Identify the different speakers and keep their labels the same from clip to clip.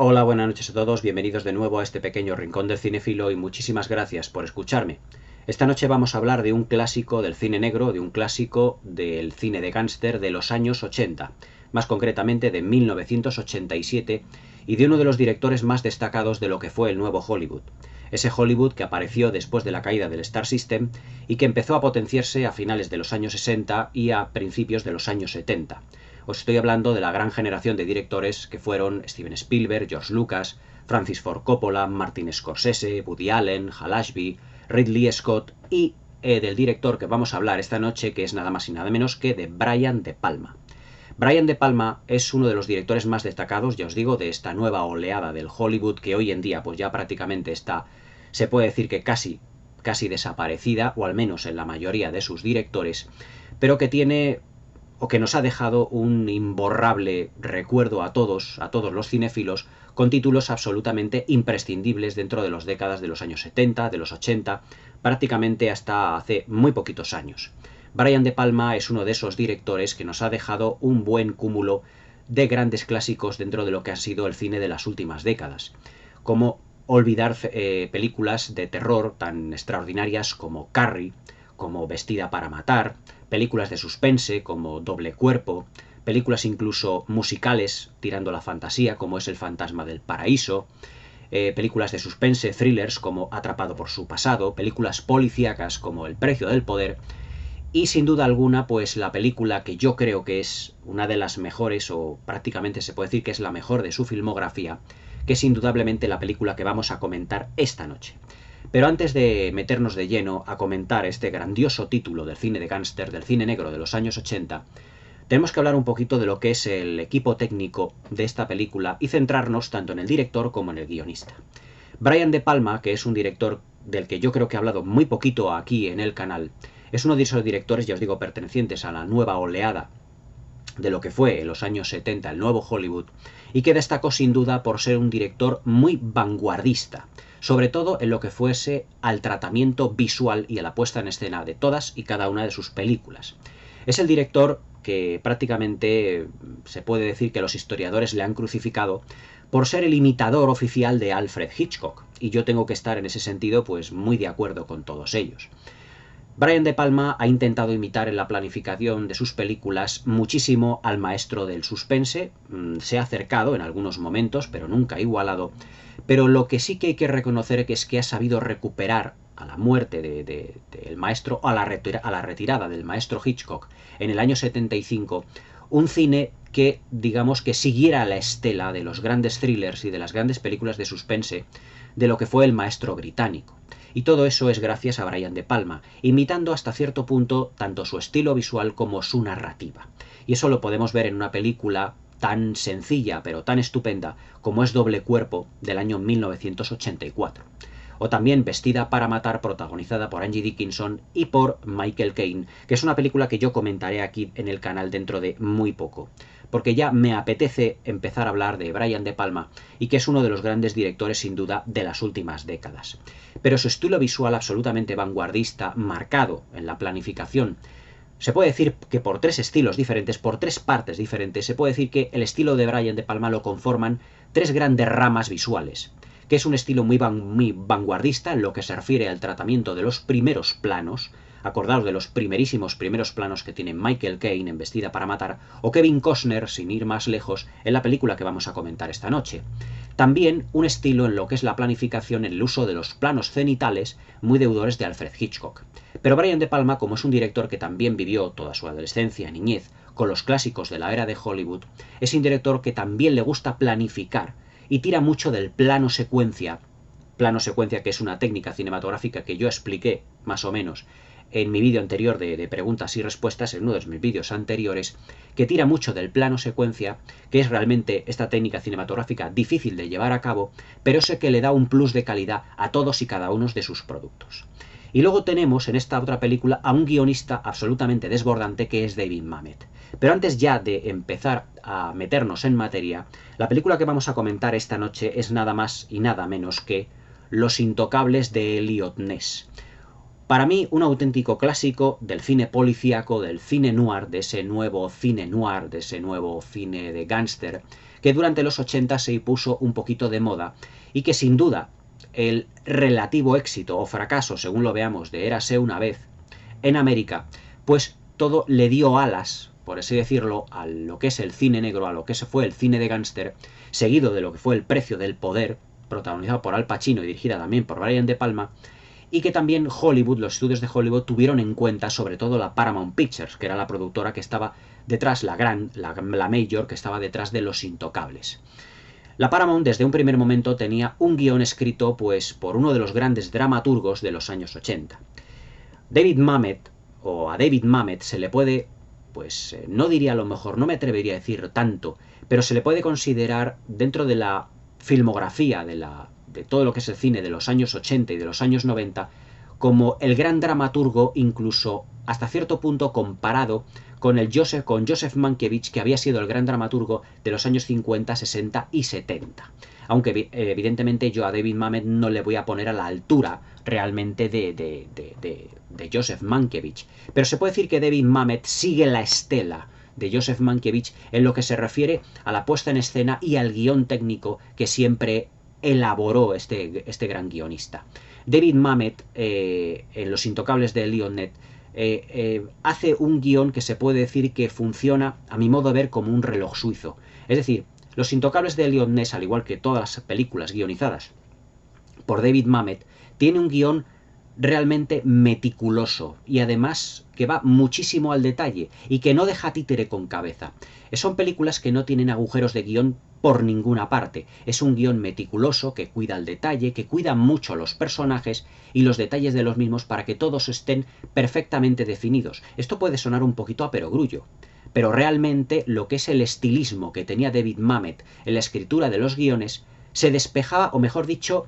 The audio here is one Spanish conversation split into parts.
Speaker 1: Hola, buenas noches a todos, bienvenidos de nuevo a este pequeño rincón del cinéfilo y muchísimas gracias por escucharme. Esta noche vamos a hablar de un clásico del cine negro, de un clásico del cine de gángster de los años 80, más concretamente de 1987, y de uno de los directores más destacados de lo que fue el nuevo Hollywood. Ese Hollywood que apareció después de la caída del Star System y que empezó a potenciarse a finales de los años 60 y a principios de los años 70. Os estoy hablando de la gran generación de directores que fueron Steven Spielberg, George Lucas, Francis Ford Coppola, Martin Scorsese, Woody Allen, Hal Ashby, Ridley Scott y del director que vamos a hablar esta noche, que es nada más y nada menos que de Brian De Palma. Brian De Palma es uno de los directores más destacados, ya os digo, de esta nueva oleada del Hollywood que hoy en día pues ya prácticamente está, se puede decir que casi desaparecida, o al menos en la mayoría de sus directores, pero que tiene o que nos ha dejado un imborrable recuerdo a todos los cinéfilos, con títulos absolutamente imprescindibles dentro de las décadas de los años 70, de los 80, prácticamente hasta hace muy poquitos años. Brian De Palma es uno de esos directores que nos ha dejado un buen cúmulo de grandes clásicos dentro de lo que ha sido el cine de las últimas décadas, como olvidar películas de terror tan extraordinarias como Carrie, como Vestida para matar, películas de suspense como Doble Cuerpo, películas incluso musicales tirando la fantasía como es El fantasma del paraíso, películas de suspense, thrillers como Atrapado por su pasado, películas policíacas como El precio del poder y sin duda alguna pues la película que yo creo que es una de las mejores o prácticamente se puede decir que es la mejor de su filmografía, que es indudablemente la película que vamos a comentar esta noche. Pero antes de meternos de lleno a comentar este grandioso título del cine de gángster, del cine negro de los años 80, tenemos que hablar un poquito de lo que es el equipo técnico de esta película y centrarnos tanto en el director como en el guionista. Brian De Palma, que es un director del que yo creo que he hablado muy poquito aquí en el canal, es uno de esos directores, ya os digo, pertenecientes a la nueva oleada de lo que fue en los años 70 el nuevo Hollywood, y que destacó sin duda por ser un director muy vanguardista, sobre todo en lo que fuese al tratamiento visual y a la puesta en escena de todas y cada una de sus películas. Es el director que prácticamente se puede decir que los historiadores le han crucificado por ser el imitador oficial de Alfred Hitchcock, y yo tengo que estar en ese sentido pues muy de acuerdo con todos ellos. Brian De Palma ha intentado imitar en la planificación de sus películas muchísimo al maestro del suspense, se ha acercado en algunos momentos, pero nunca ha igualado, pero lo que sí que hay que reconocer es que ha sabido recuperar a la muerte del maestro, a la retirada del maestro Hitchcock en el año 75, un cine que, digamos, que siguiera la estela de los grandes thrillers y de las grandes películas de suspense de lo que fue el maestro británico. Y todo eso es gracias a Brian De Palma, imitando hasta cierto punto tanto su estilo visual como su narrativa. Y eso lo podemos ver en una película tan sencilla pero tan estupenda como es Doble Cuerpo del año 1984. O también Vestida para matar, protagonizada por Angie Dickinson y por Michael Caine, que es una película que yo comentaré aquí en el canal dentro de muy poco, porque ya me apetece empezar a hablar de Brian De Palma y que es uno de los grandes directores sin duda de las últimas décadas. Pero su estilo visual absolutamente vanguardista, marcado en la planificación, se puede decir que por tres estilos diferentes, por tres partes diferentes, se puede decir que el estilo de Brian De Palma lo conforman tres grandes ramas visuales, que es un estilo muy vanguardista en lo que se refiere al tratamiento de los primeros planos. Acordaos de los primerísimos primeros planos que tiene Michael Caine en Vestida para matar, o Kevin Costner, sin ir más lejos, en la película que vamos a comentar esta noche. También un estilo en lo que es la planificación en el uso de los planos cenitales, muy deudores de Alfred Hitchcock. Pero Brian De Palma, como es un director que también vivió toda su adolescencia y niñez con los clásicos de la era de Hollywood, es un director que también le gusta planificar y tira mucho del plano secuencia que es una técnica cinematográfica que yo expliqué más o menos en mi vídeo anterior de preguntas y respuestas, en uno de mis vídeos anteriores, que tira mucho del plano secuencia, que es realmente esta técnica cinematográfica difícil de llevar a cabo, pero sé que le da un plus de calidad a todos y cada uno de sus productos. Y luego tenemos en esta otra película a un guionista absolutamente desbordante que es David Mamet. Pero antes ya de empezar a meternos en materia, la película que vamos a comentar esta noche es nada más y nada menos que Los Intocables de Elliot Ness. Para mí, un auténtico clásico del cine policíaco, del cine noir, de ese nuevo cine noir, de ese nuevo cine de gángster, que durante los 80 se puso un poquito de moda y que sin duda el relativo éxito o fracaso, según lo veamos, de Érase una vez en América, pues todo le dio alas, por así decirlo, a lo que es el cine negro, a lo que se fue el cine de gángster, seguido de lo que fue El precio del poder, protagonizado por Al Pacino y dirigida también por Brian De Palma, y que también Hollywood, los estudios de Hollywood, tuvieron en cuenta, sobre todo la Paramount Pictures, que era la productora que estaba detrás, la major, que estaba detrás de Los Intocables. La Paramount desde un primer momento tenía un guión escrito pues por uno de los grandes dramaturgos de los años 80. David Mamet, o a David Mamet se le puede, pues no diría a lo mejor, no me atrevería a decir tanto, pero se le puede considerar dentro de la filmografía de todo lo que es el cine de los años 80 y de los años 90 como el gran dramaturgo, incluso hasta cierto punto comparado con Joseph Mankiewicz, que había sido el gran dramaturgo de los años 50, 60 y 70. Aunque evidentemente yo a David Mamet no le voy a poner a la altura realmente de Joseph Mankiewicz. Pero se puede decir que David Mamet sigue la estela de Joseph Mankiewicz en lo que se refiere a la puesta en escena y al guión técnico que siempre elaboró este gran guionista. David Mamet, en Los Intocables de Eliot Ness, hace un guión que se puede decir que funciona, a mi modo de ver, como un reloj suizo. Es decir, Los Intocables de Eliot Ness, al igual que todas las películas guionizadas por David Mamet, tiene un guión realmente meticuloso y además que va muchísimo al detalle y que no deja títere con cabeza. Son películas que no tienen agujeros de guión por ninguna parte. Es un guión meticuloso que cuida el detalle, que cuida mucho los personajes y los detalles de los mismos para que todos estén perfectamente definidos. Esto puede sonar un poquito a perogrullo, pero realmente lo que es el estilismo que tenía David Mamet en la escritura de los guiones se despejaba, o mejor dicho,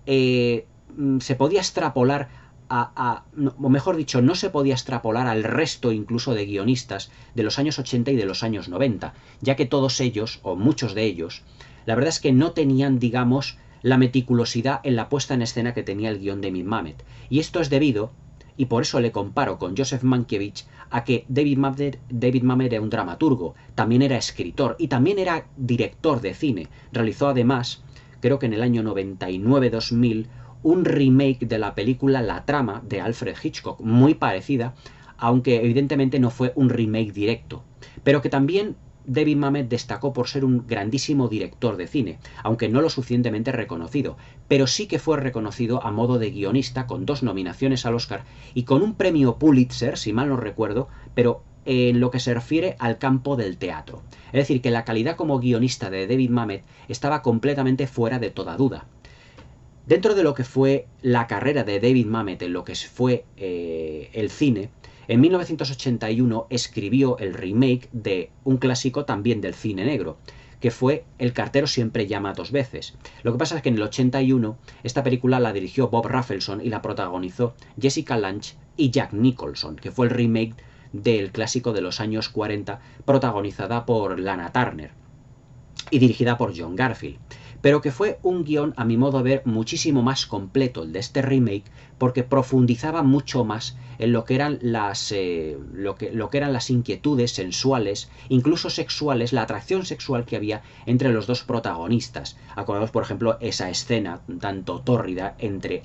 Speaker 1: se podía extrapolar o mejor dicho, no se podía extrapolar al resto incluso de guionistas de los años 80 y de los años 90, ya que todos ellos, o muchos de ellos, la verdad es que no tenían, digamos, la meticulosidad en la puesta en escena que tenía el guión de David Mamet. Y esto es debido, y por eso le comparo con Joseph Mankiewicz, a que David Mamet era un dramaturgo, también era escritor y también era director de cine. Realizó además, creo que en el año 99-2000, un remake de la película La Trama de Alfred Hitchcock, muy parecida, aunque evidentemente no fue un remake directo, pero que también David Mamet destacó por ser un grandísimo director de cine, aunque no lo suficientemente reconocido, pero sí que fue reconocido a modo de guionista con 2 nominaciones al Oscar y con un premio Pulitzer, si mal no recuerdo, pero en lo que se refiere al campo del teatro. Es decir, que la calidad como guionista de David Mamet estaba completamente fuera de toda duda. Dentro de lo que fue la carrera de David Mamet en lo que fue el cine, en 1981 escribió el remake de un clásico también del cine negro, que fue El cartero siempre llama 2 veces. Lo que pasa es que en el 81 esta película la dirigió Bob Rafelson y la protagonizó Jessica Lange y Jack Nicholson, que fue el remake del clásico de los años 40, protagonizada por Lana Turner y dirigida por John Garfield. Pero que fue un guión, a mi modo de ver, muchísimo más completo el de este remake, porque profundizaba mucho más en lo que eran las inquietudes sensuales, incluso sexuales, la atracción sexual que había entre los dos protagonistas. Acordamos, por ejemplo, esa escena tanto tórrida entre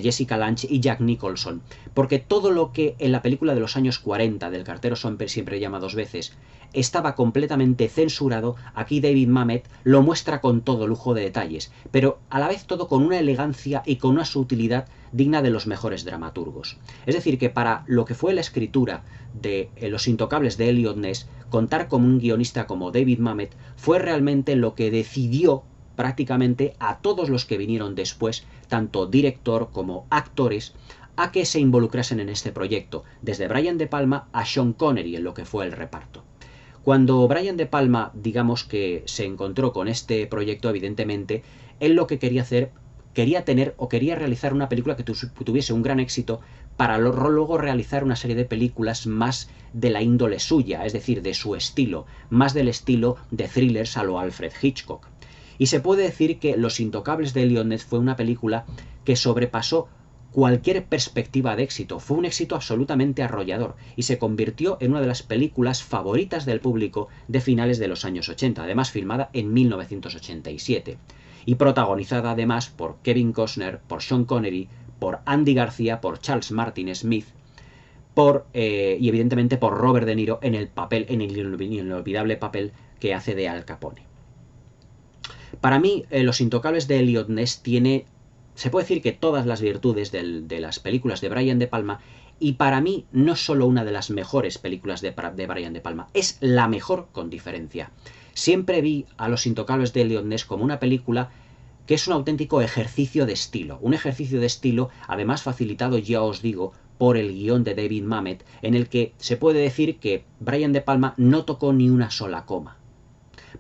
Speaker 1: Jessica Lange y Jack Nicholson, porque todo lo que en la película de los años 40 del cartero siempre llama 2 veces estaba completamente censurado, aquí David Mamet lo muestra con todo lujo de detalles, pero a la vez todo con una elegancia y con una sutilidad digna de los mejores dramaturgos. Es decir, que para lo que fue la escritura de Los Intocables de Eliot Ness, contar con un guionista como David Mamet fue realmente lo que decidió prácticamente a todos los que vinieron después, tanto director como actores, a que se involucrasen en este proyecto, desde Brian De Palma a Sean Connery en lo que fue el reparto. Cuando Brian De Palma, digamos que se encontró con este proyecto, evidentemente, él lo que quería hacer, quería realizar una película que tuviese un gran éxito para luego realizar una serie de películas más de la índole suya, es decir, de su estilo, más del estilo de thrillers a lo Alfred Hitchcock. Y se puede decir que Los Intocables de Eliot Ness fue una película que sobrepasó cualquier perspectiva de éxito. Fue un éxito absolutamente arrollador y se convirtió en una de las películas favoritas del público de finales de los años 80, además filmada en 1987 y protagonizada además por Kevin Costner, por Sean Connery, por Andy García, por Charles Martin Smith, y evidentemente por Robert De Niro en el inolvidable papel que hace de Al Capone. Para mí, Los Intocables de Eliot Ness tiene, se puede decir que todas las virtudes de las películas de Brian De Palma, y para mí no solo una de las mejores películas de Brian De Palma, es la mejor con diferencia. Siempre vi a Los Intocables de Eliot Ness como una película que es un auténtico ejercicio de estilo. Un ejercicio de estilo, además facilitado, ya os digo, por el guión de David Mamet, en el que se puede decir que Brian De Palma no tocó ni una sola coma.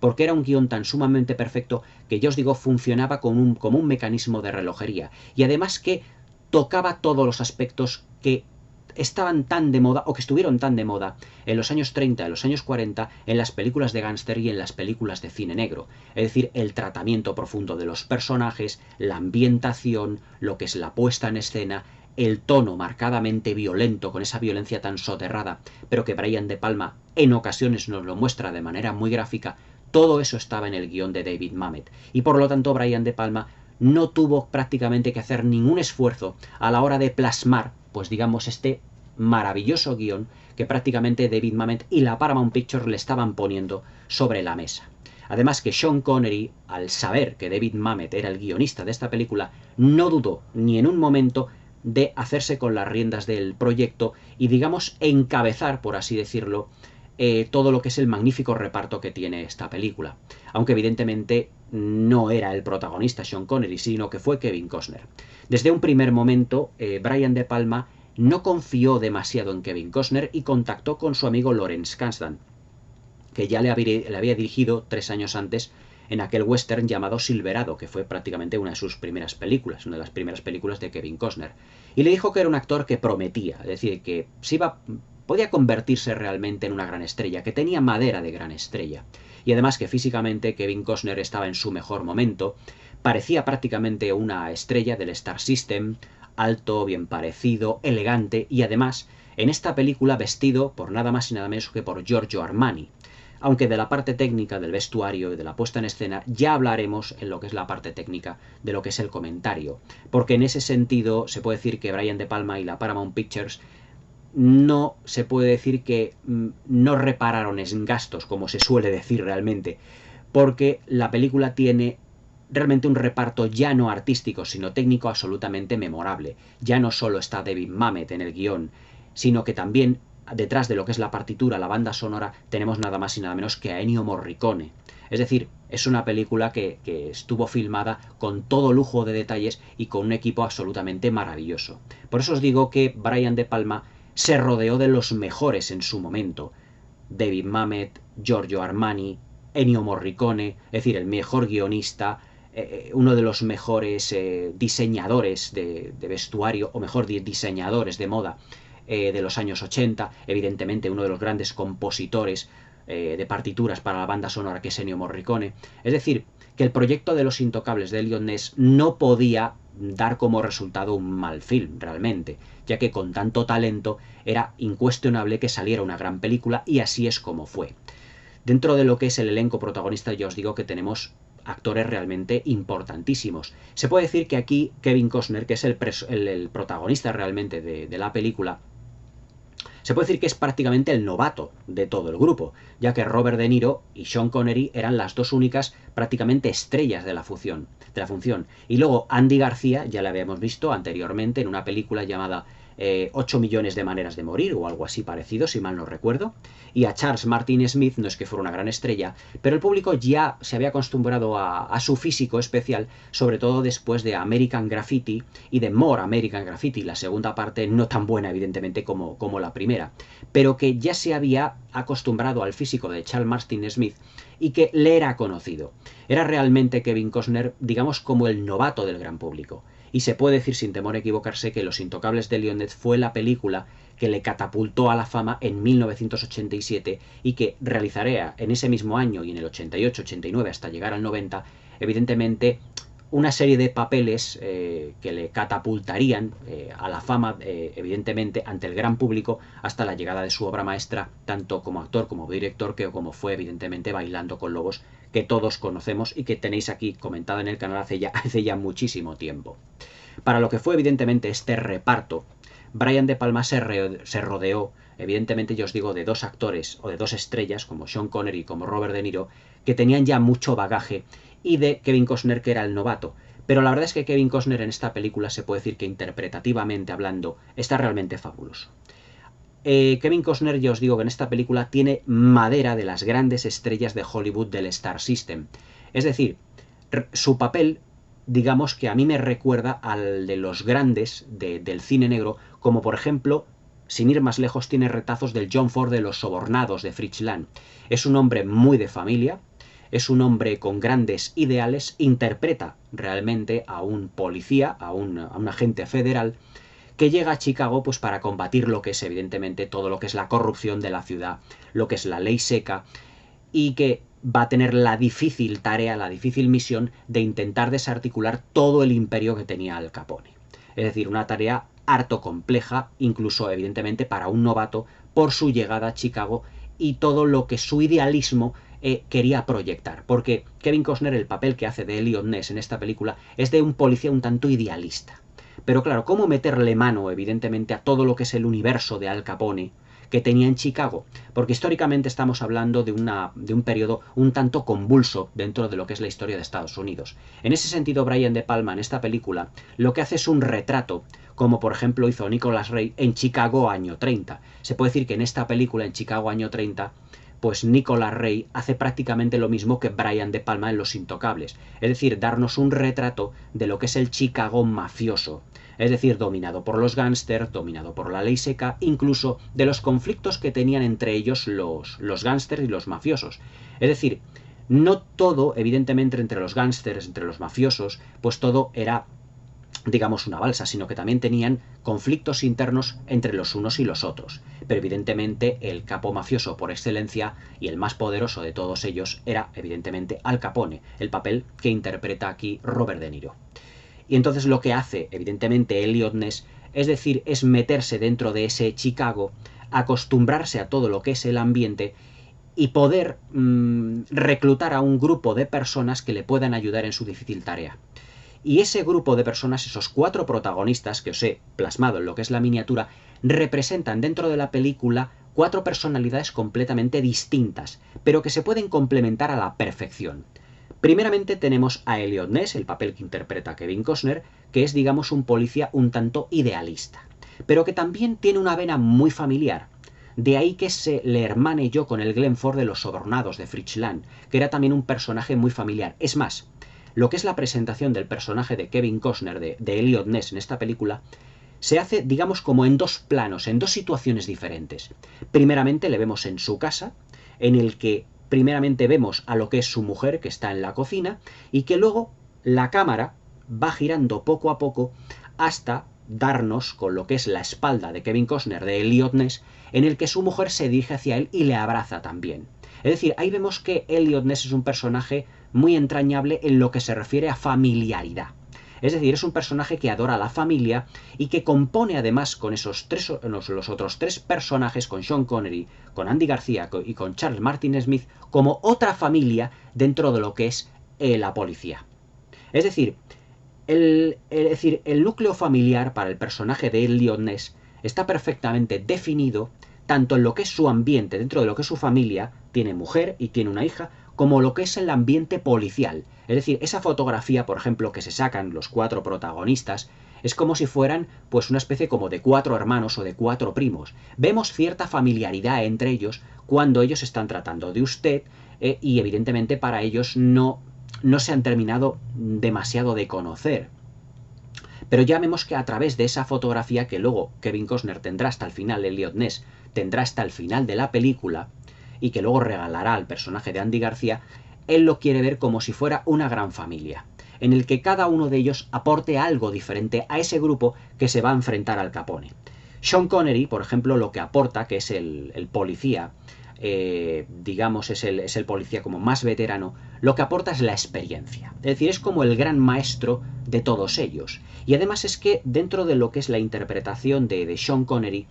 Speaker 1: Porque era un guión tan sumamente perfecto que, ya os digo, funcionaba como un mecanismo de relojería. Y además que tocaba todos los aspectos que estaban tan de moda, o que estuvieron tan de moda, en los años 30, en los años 40, en las películas de gángster y en las películas de cine negro. Es decir, el tratamiento profundo de los personajes, la ambientación, lo que es la puesta en escena, el tono marcadamente violento, con esa violencia tan soterrada, pero que Brian De Palma en ocasiones nos lo muestra de manera muy gráfica. Todo eso estaba en el guión de David Mamet. Y por lo tanto Brian De Palma no tuvo prácticamente que hacer ningún esfuerzo a la hora de plasmar, pues digamos, este maravilloso guión que prácticamente David Mamet y la Paramount Pictures le estaban poniendo sobre la mesa. Además que Sean Connery, al saber que David Mamet era el guionista de esta película, no dudó ni en un momento de hacerse con las riendas del proyecto y, digamos, encabezar, por así decirlo, todo lo que es el magnífico reparto que tiene esta película. Aunque evidentemente no era el protagonista Sean Connery, sino que fue Kevin Costner. Desde un primer momento, Brian De Palma no confió demasiado en Kevin Costner y contactó con su amigo Lawrence Kasdan, que ya le había dirigido 3 años antes en aquel western llamado Silverado, que fue prácticamente una de sus primeras películas, una de las primeras películas de Kevin Costner. Y le dijo que era un actor que prometía, es decir, que podía convertirse realmente en una gran estrella, que tenía madera de gran estrella. Y además que físicamente Kevin Costner estaba en su mejor momento, parecía prácticamente una estrella del Star System, alto, bien parecido, elegante y además en esta película vestido por nada más y nada menos que por Giorgio Armani. Aunque de la parte técnica del vestuario y de la puesta en escena ya hablaremos en lo que es la parte técnica de lo que es el comentario, porque en ese sentido se puede decir que Brian De Palma y la Paramount Pictures no se puede decir que no repararon en gastos, como se suele decir realmente, porque la película tiene realmente un reparto ya no artístico, sino técnico absolutamente memorable. Ya no solo está David Mamet en el guión, sino que también detrás de lo que es la partitura, la banda sonora, tenemos nada más y nada menos que a Ennio Morricone. Es decir, es una película que estuvo filmada con todo lujo de detalles y con un equipo absolutamente maravilloso. Por eso os digo que Brian De Palma se rodeó de los mejores en su momento. David Mamet, Giorgio Armani, Ennio Morricone, es decir, el mejor guionista, uno de los mejores diseñadores de vestuario, o mejor, diseñadores de moda de los años 80, evidentemente uno de los grandes compositores de partituras para la banda sonora, que es Ennio Morricone. Es decir, que el proyecto de Los Intocables de Eliot Ness no podía dar como resultado un mal film realmente, ya que con tanto talento era incuestionable que saliera una gran película, y así es como fue. Dentro de lo que es el elenco protagonista, yo os digo que tenemos actores realmente importantísimos. Se puede decir que aquí Kevin Costner, que es el protagonista realmente de la película, se puede decir que es prácticamente el novato de todo el grupo, ya que Robert De Niro y Sean Connery eran las dos únicas prácticamente estrellas de la función. Y luego Andy García, ya la habíamos visto anteriormente en una película llamada 8 millones de maneras de morir, o algo así parecido, si mal no recuerdo. Y a Charles Martin Smith no es que fuera una gran estrella, pero el público ya se había acostumbrado a su físico especial, sobre todo después de American Graffiti y de More American Graffiti, la segunda parte no tan buena evidentemente como la primera, pero que ya se había acostumbrado al físico de Charles Martin Smith y que le era conocido. Era realmente Kevin Costner, digamos, como el novato del gran público. Y se puede decir sin temor a equivocarse que Los Intocables de Eliot Ness fue la película que le catapultó a la fama en 1987 y que realizaría en ese mismo año y en el 88, 89 hasta llegar al 90, evidentemente una serie de papeles que le catapultarían a la fama, evidentemente, ante el gran público hasta la llegada de su obra maestra, tanto como actor como director, que como fue, evidentemente, Bailando con Lobos, que todos conocemos y que tenéis aquí comentada en el canal hace ya muchísimo tiempo. Para lo que fue, evidentemente, este reparto, Brian De Palma se rodeó, evidentemente, yo os digo, de dos actores o de dos estrellas, como Sean Connery y como Robert De Niro, que tenían ya mucho bagaje, y de Kevin Costner, que era el novato. Pero la verdad es que Kevin Costner en esta película se puede decir que interpretativamente hablando está realmente fabuloso. Kevin Costner, ya os digo que en esta película tiene madera de las grandes estrellas de Hollywood del Star System. Es decir, su papel, digamos que a mí me recuerda al de los grandes del cine negro, como por ejemplo, sin ir más lejos, tiene retazos del John Ford de Los Sobornados de Fritz Lang. Es un hombre muy de familia, es un hombre con grandes ideales, interpreta realmente a un policía, a un agente federal, que llega a Chicago pues para combatir lo que es evidentemente todo lo que es la corrupción de la ciudad, lo que es la ley seca, y que va a tener la difícil tarea, la difícil misión de intentar desarticular todo el imperio que tenía Al Capone. Es decir, una tarea harto compleja, incluso evidentemente para un novato, por su llegada a Chicago y todo lo que su idealismo quería proyectar. Porque Kevin Costner, el papel que hace de Elliot Ness en esta película, es de un policía un tanto idealista. Pero claro, ¿cómo meterle mano, evidentemente, a todo lo que es el universo de Al Capone que tenía en Chicago? Porque históricamente estamos hablando de un periodo un tanto convulso dentro de lo que es la historia de Estados Unidos. En ese sentido, Brian De Palma en esta película lo que hace es un retrato, como por ejemplo hizo Nicholas Ray en Chicago año 30. Se puede decir que en esta película, en Chicago año 30, pues Nicholas Ray hace prácticamente lo mismo que Brian De Palma en Los Intocables. Es decir, darnos un retrato de lo que es el Chicago mafioso. Es decir, dominado por los gángsters, dominado por la ley seca, incluso de los conflictos que tenían entre ellos los gángsters y los mafiosos. Es decir, no todo, evidentemente, entre los gángsters, entre los mafiosos, pues todo era, digamos, una balsa, sino que también tenían conflictos internos entre los unos y los otros. Pero evidentemente el capo mafioso por excelencia y el más poderoso de todos ellos era evidentemente Al Capone, el papel que interpreta aquí Robert De Niro. Y entonces lo que hace evidentemente Elliot Ness, es decir, es meterse dentro de ese Chicago, acostumbrarse a todo lo que es el ambiente y poder reclutar a un grupo de personas que le puedan ayudar en su difícil tarea. Y ese grupo de personas, esos 4 protagonistas que os he plasmado en lo que es la miniatura, representan dentro de la película 4 personalidades completamente distintas, pero que se pueden complementar a la perfección. Primeramente tenemos a Elliot Ness, el papel que interpreta Kevin Costner, que es, digamos, un policía un tanto idealista, pero que también tiene una vena muy familiar. De ahí que se le hermane yo con el Glenn Ford de Los Sobornados de Fritz Lang, que era también un personaje muy familiar. Es más, lo que es la presentación del personaje de Kevin Costner, de Elliot Ness en esta película, se hace, digamos, como en 2 planos, en 2 situaciones diferentes. Primeramente le vemos en su casa, en el que primeramente vemos a lo que es su mujer, que está en la cocina, y que luego la cámara va girando poco a poco hasta darnos con lo que es la espalda de Kevin Costner, de Elliot Ness, en el que su mujer se dirige hacia él y le abraza también. Es decir, ahí vemos que Elliot Ness es un personaje muy entrañable en lo que se refiere a familiaridad. Es decir, es un personaje que adora a la familia y que compone además con los otros 3 personajes, con Sean Connery, con Andy García y con Charles Martin Smith, como otra familia dentro de lo que es la policía. Es decir, el núcleo familiar para el personaje de Elliot Ness está perfectamente definido tanto en lo que es su ambiente, dentro de lo que es su familia, tiene mujer y tiene una hija, como lo que es el ambiente policial. Es decir, esa fotografía, por ejemplo, que se sacan los 4 protagonistas, es como si fueran pues una especie como de 4 hermanos o de 4 primos. Vemos cierta familiaridad entre ellos cuando ellos están tratando de usted y evidentemente para ellos no se han terminado demasiado de conocer. Pero ya vemos que a través de esa fotografía que luego Kevin Costner tendrá hasta el final, Elliot Ness tendrá hasta el final de la película, y que luego regalará al personaje de Andy García, él lo quiere ver como si fuera una gran familia, en el que cada uno de ellos aporte algo diferente a ese grupo que se va a enfrentar al Capone. Sean Connery, por ejemplo, lo que aporta, que es el policía, digamos, es el policía como más veterano, lo que aporta es la experiencia. Es decir, es como el gran maestro de todos ellos. Y además es que dentro de lo que es la interpretación de Sean Connery,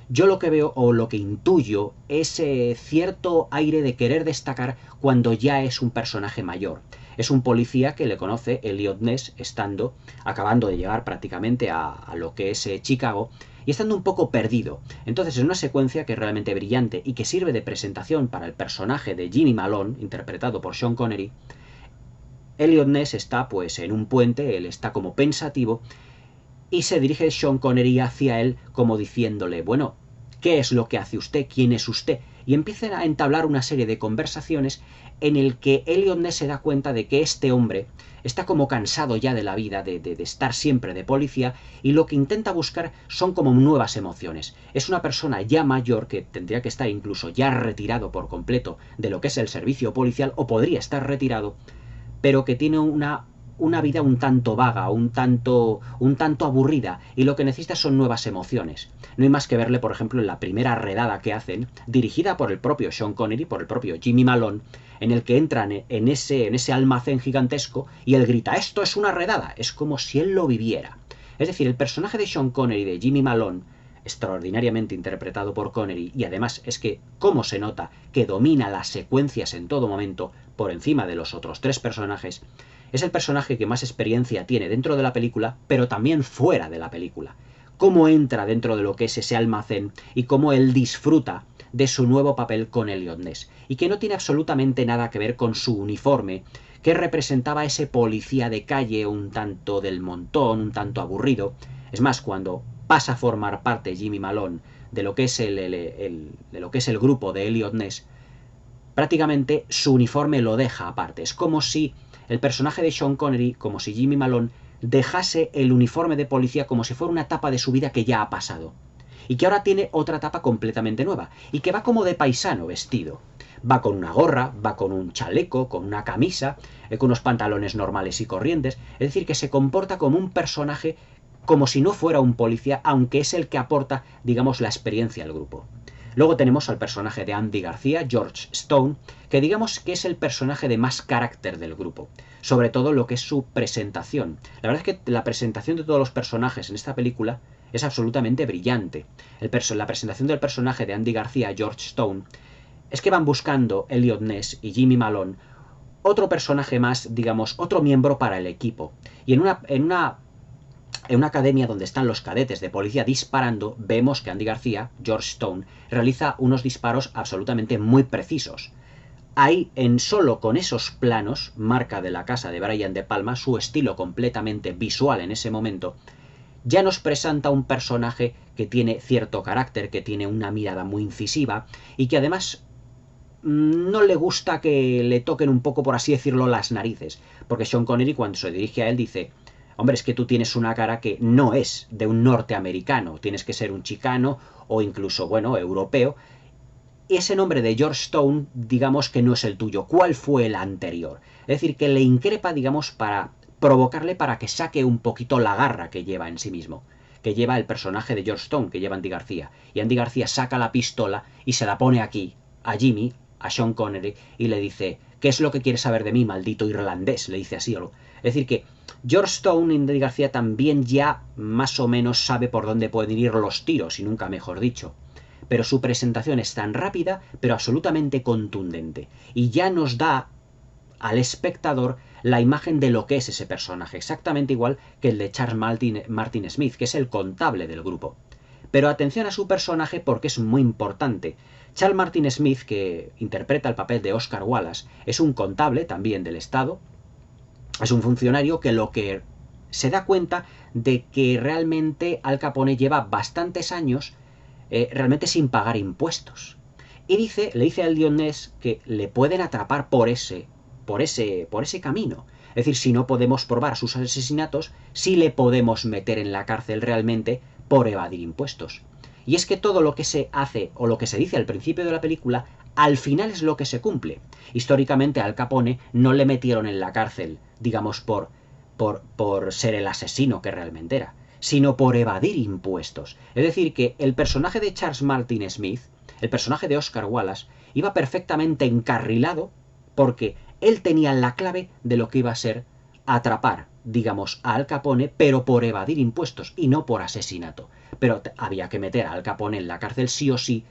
Speaker 1: yo lo que veo o lo que intuyo es cierto aire de querer destacar cuando ya es un personaje mayor. Es un policía que le conoce Eliot Ness acabando de llegar prácticamente a lo que es Chicago y estando un poco perdido. Entonces, en una secuencia que es realmente brillante y que sirve de presentación para el personaje de Jimmy Malone, interpretado por Sean Connery, Eliot Ness está pues en un puente, él está como pensativo y se dirige Sean Connery hacia él como diciéndole, bueno, ¿qué es lo que hace usted? ¿Quién es usted? Y empiezan a entablar una serie de conversaciones en el que Eliot Ness se da cuenta de que este hombre está como cansado ya de la vida, de estar siempre de policía, y lo que intenta buscar son como nuevas emociones. Es una persona ya mayor que tendría que estar incluso ya retirado por completo de lo que es el servicio policial, o podría estar retirado, pero que tiene una vida un tanto vaga, un tanto aburrida, y lo que necesita son nuevas emociones. No hay más que verle, por ejemplo, en la primera redada que hacen, dirigida por el propio Sean Connery, por el propio Jimmy Malone, en el que entran en ese almacén gigantesco y él grita, ¡esto es una redada! Es como si él lo viviera. Es decir, el personaje de Sean Connery, de Jimmy Malone, extraordinariamente interpretado por Connery, y además es que cómo se nota que domina las secuencias en todo momento por encima de los otros tres personajes, es el personaje que más experiencia tiene dentro de la película, pero también fuera de la película. Cómo entra dentro de lo que es ese almacén y cómo él disfruta de su nuevo papel con Eliot Ness, y que no tiene absolutamente nada que ver con su uniforme, que representaba a ese policía de calle un tanto del montón, un tanto aburrido. Es más, cuando pasa a formar parte Jimmy Malone de lo que es el grupo de Eliot Ness, prácticamente su uniforme lo deja aparte. Es como si el personaje de Sean Connery, como si Jimmy Malone, dejase el uniforme de policía como si fuera una etapa de su vida que ya ha pasado. Y que ahora tiene otra etapa completamente nueva. Y que va como de paisano vestido. Va con una gorra, va con un chaleco, con una camisa, con unos pantalones normales y corrientes. Es decir, que se comporta como un personaje como si no fuera un policía, aunque es el que aporta, digamos, la experiencia al grupo. Luego tenemos al personaje de Andy García, George Stone, que digamos que es el personaje de más carácter del grupo, sobre todo lo que es su presentación. La verdad es que la presentación de todos los personajes en esta película es absolutamente brillante. La presentación del personaje de Andy García, George Stone, es que van buscando Eliot Ness y Jimmy Malone otro personaje más, digamos, otro miembro para el equipo. Y en una academia donde están los cadetes de policía disparando, vemos que Andy García, George Stone, realiza unos disparos absolutamente muy precisos. Ahí, en solo con esos planos, marca de la casa de Brian De Palma, su estilo completamente visual en ese momento, ya nos presenta un personaje que tiene cierto carácter, que tiene una mirada muy incisiva y que además no le gusta que le toquen un poco, por así decirlo, las narices. Porque Sean Connery, cuando se dirige a él, dice: hombre, es que tú tienes una cara que no es de un norteamericano, tienes que ser un chicano o incluso, bueno, europeo. Ese nombre de George Stone, digamos que no es el tuyo. ¿Cuál fue el anterior? Es decir, que le increpa, digamos, para provocarle para que saque un poquito la garra que lleva en sí mismo, que lleva el personaje de George Stone, que lleva Andy García. Y Andy García saca la pistola y se la pone aquí, a Jimmy, a Sean Connery, y le dice: ¿qué es lo que quieres saber de mí, maldito irlandés? Le dice así. Es decir, que George Stone y Andy García también ya más o menos sabe por dónde pueden ir los tiros, y nunca mejor dicho. Pero su presentación es tan rápida, pero absolutamente contundente. Y ya nos da al espectador la imagen de lo que es ese personaje, exactamente igual que el de Charles Martin Smith, que es el contable del grupo. Pero atención a su personaje porque es muy importante. Charles Martin Smith, que interpreta el papel de Oscar Wallace, es un contable también del Estado, es un funcionario que lo que se da cuenta de que realmente Al Capone lleva bastantes años realmente sin pagar impuestos. Y le dice a Eliot Ness que le pueden atrapar por ese camino. Es decir, si no podemos probar sus asesinatos, sí le podemos meter en la cárcel realmente por evadir impuestos. Y es que todo lo que se hace o lo que se dice al principio de la película, al final es lo que se cumple. Históricamente a Al Capone no le metieron en la cárcel, digamos, por ser el asesino que realmente era, sino por evadir impuestos. Es decir, que el personaje de Charles Martin Smith, el personaje de Oscar Wallace, iba perfectamente encarrilado porque él tenía la clave de lo que iba a ser atrapar, digamos, a Al Capone, pero por evadir impuestos y no por asesinato. Pero había que meter a Al Capone en la cárcel sí o sí,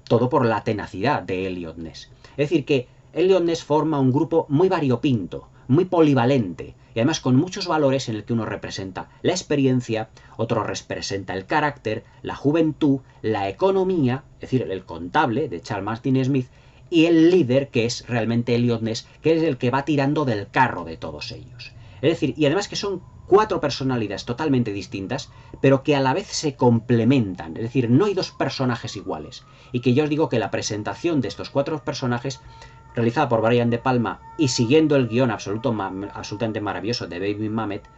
Speaker 1: todo por la tenacidad de Eliot Ness. Es decir, que Eliot Ness forma un grupo muy variopinto, muy polivalente, y además con muchos valores en el que uno representa la experiencia, otro representa el carácter, la juventud, la economía, es decir, el contable de Charles Martin Smith, y el líder, que es realmente Eliot Ness, que es el que va tirando del carro de todos ellos. Es decir, y además que son 4 personalidades totalmente distintas, pero que a la vez se complementan. Es decir, no hay 2 personajes iguales. Y que yo os digo que la presentación de estos 4 personajes, realizada por Brian De Palma y siguiendo el guión absolutamente maravilloso de David Mamet,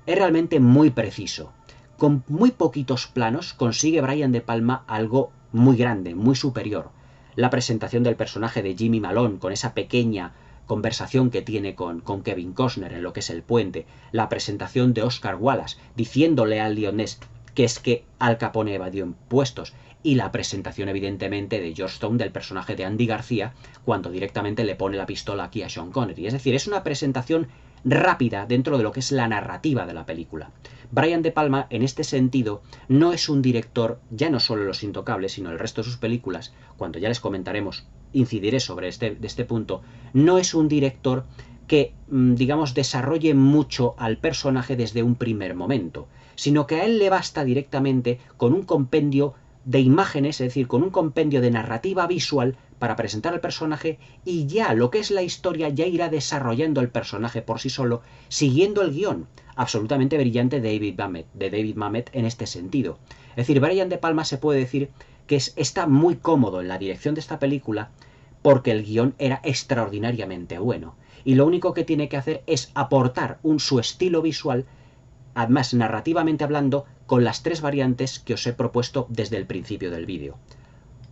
Speaker 1: es realmente muy preciso. Con muy poquitos planos consigue Brian De Palma algo muy grande, muy superior. La presentación del personaje de Jimmy Malone con esa pequeña conversación que tiene con Kevin Costner en lo que es el puente, la presentación de Oscar Wallace diciéndole a Eliot Ness que es que Al Capone evadió impuestos, y la presentación evidentemente de George Stone del personaje de Andy García cuando directamente le pone la pistola aquí a Sean Connery. Es decir, es una presentación rápida dentro de lo que es la narrativa de la película. Brian De Palma, en este sentido, no es un director, ya no solo Los Intocables, sino el resto de sus películas, cuando ya les comentaremos, incidiré sobre este punto, no es un director que, digamos, desarrolle mucho al personaje desde un primer momento, sino que a él le basta directamente con un compendio de imágenes, es decir, con un compendio de narrativa visual para presentar al personaje, y ya lo que es la historia ya irá desarrollando el personaje por sí solo, siguiendo el guión absolutamente brillante de David Mamet en este sentido. Es decir, Brian De Palma se puede decir que está muy cómodo en la dirección de esta película porque el guión era extraordinariamente bueno. Y lo único que tiene que hacer es aportar su estilo visual, además narrativamente hablando, con las 3 variantes que os he propuesto desde el principio del vídeo.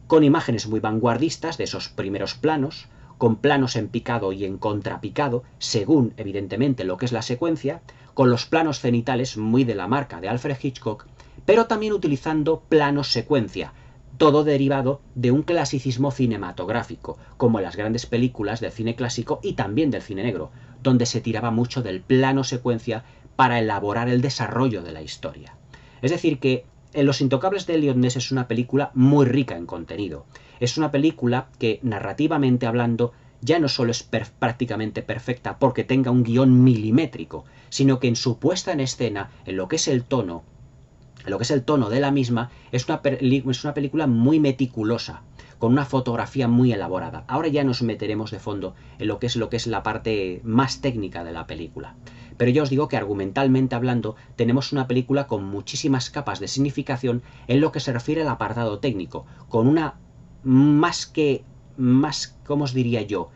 Speaker 1: Con imágenes muy vanguardistas de esos primeros planos, con planos en picado y en contrapicado, según evidentemente lo que es la secuencia, con los planos cenitales muy de la marca de Alfred Hitchcock, pero también utilizando planos secuencia, todo derivado de un clasicismo cinematográfico, como en las grandes películas del cine clásico y también del cine negro, donde se tiraba mucho del plano secuencia para elaborar el desarrollo de la historia. Es decir que Los Intocables de Eliot Ness es una película muy rica en contenido. Es una película que, narrativamente hablando, ya no solo es prácticamente perfecta porque tenga un guión milimétrico, sino que en su puesta en escena, en lo que es el tono de la misma, es una película muy meticulosa, con una fotografía muy elaborada. Ahora ya nos meteremos de fondo en lo que es la parte más técnica de la película. Pero ya os digo que argumentalmente hablando tenemos una película con muchísimas capas de significación en lo que se refiere al apartado técnico, con una ¿cómo os diría yo?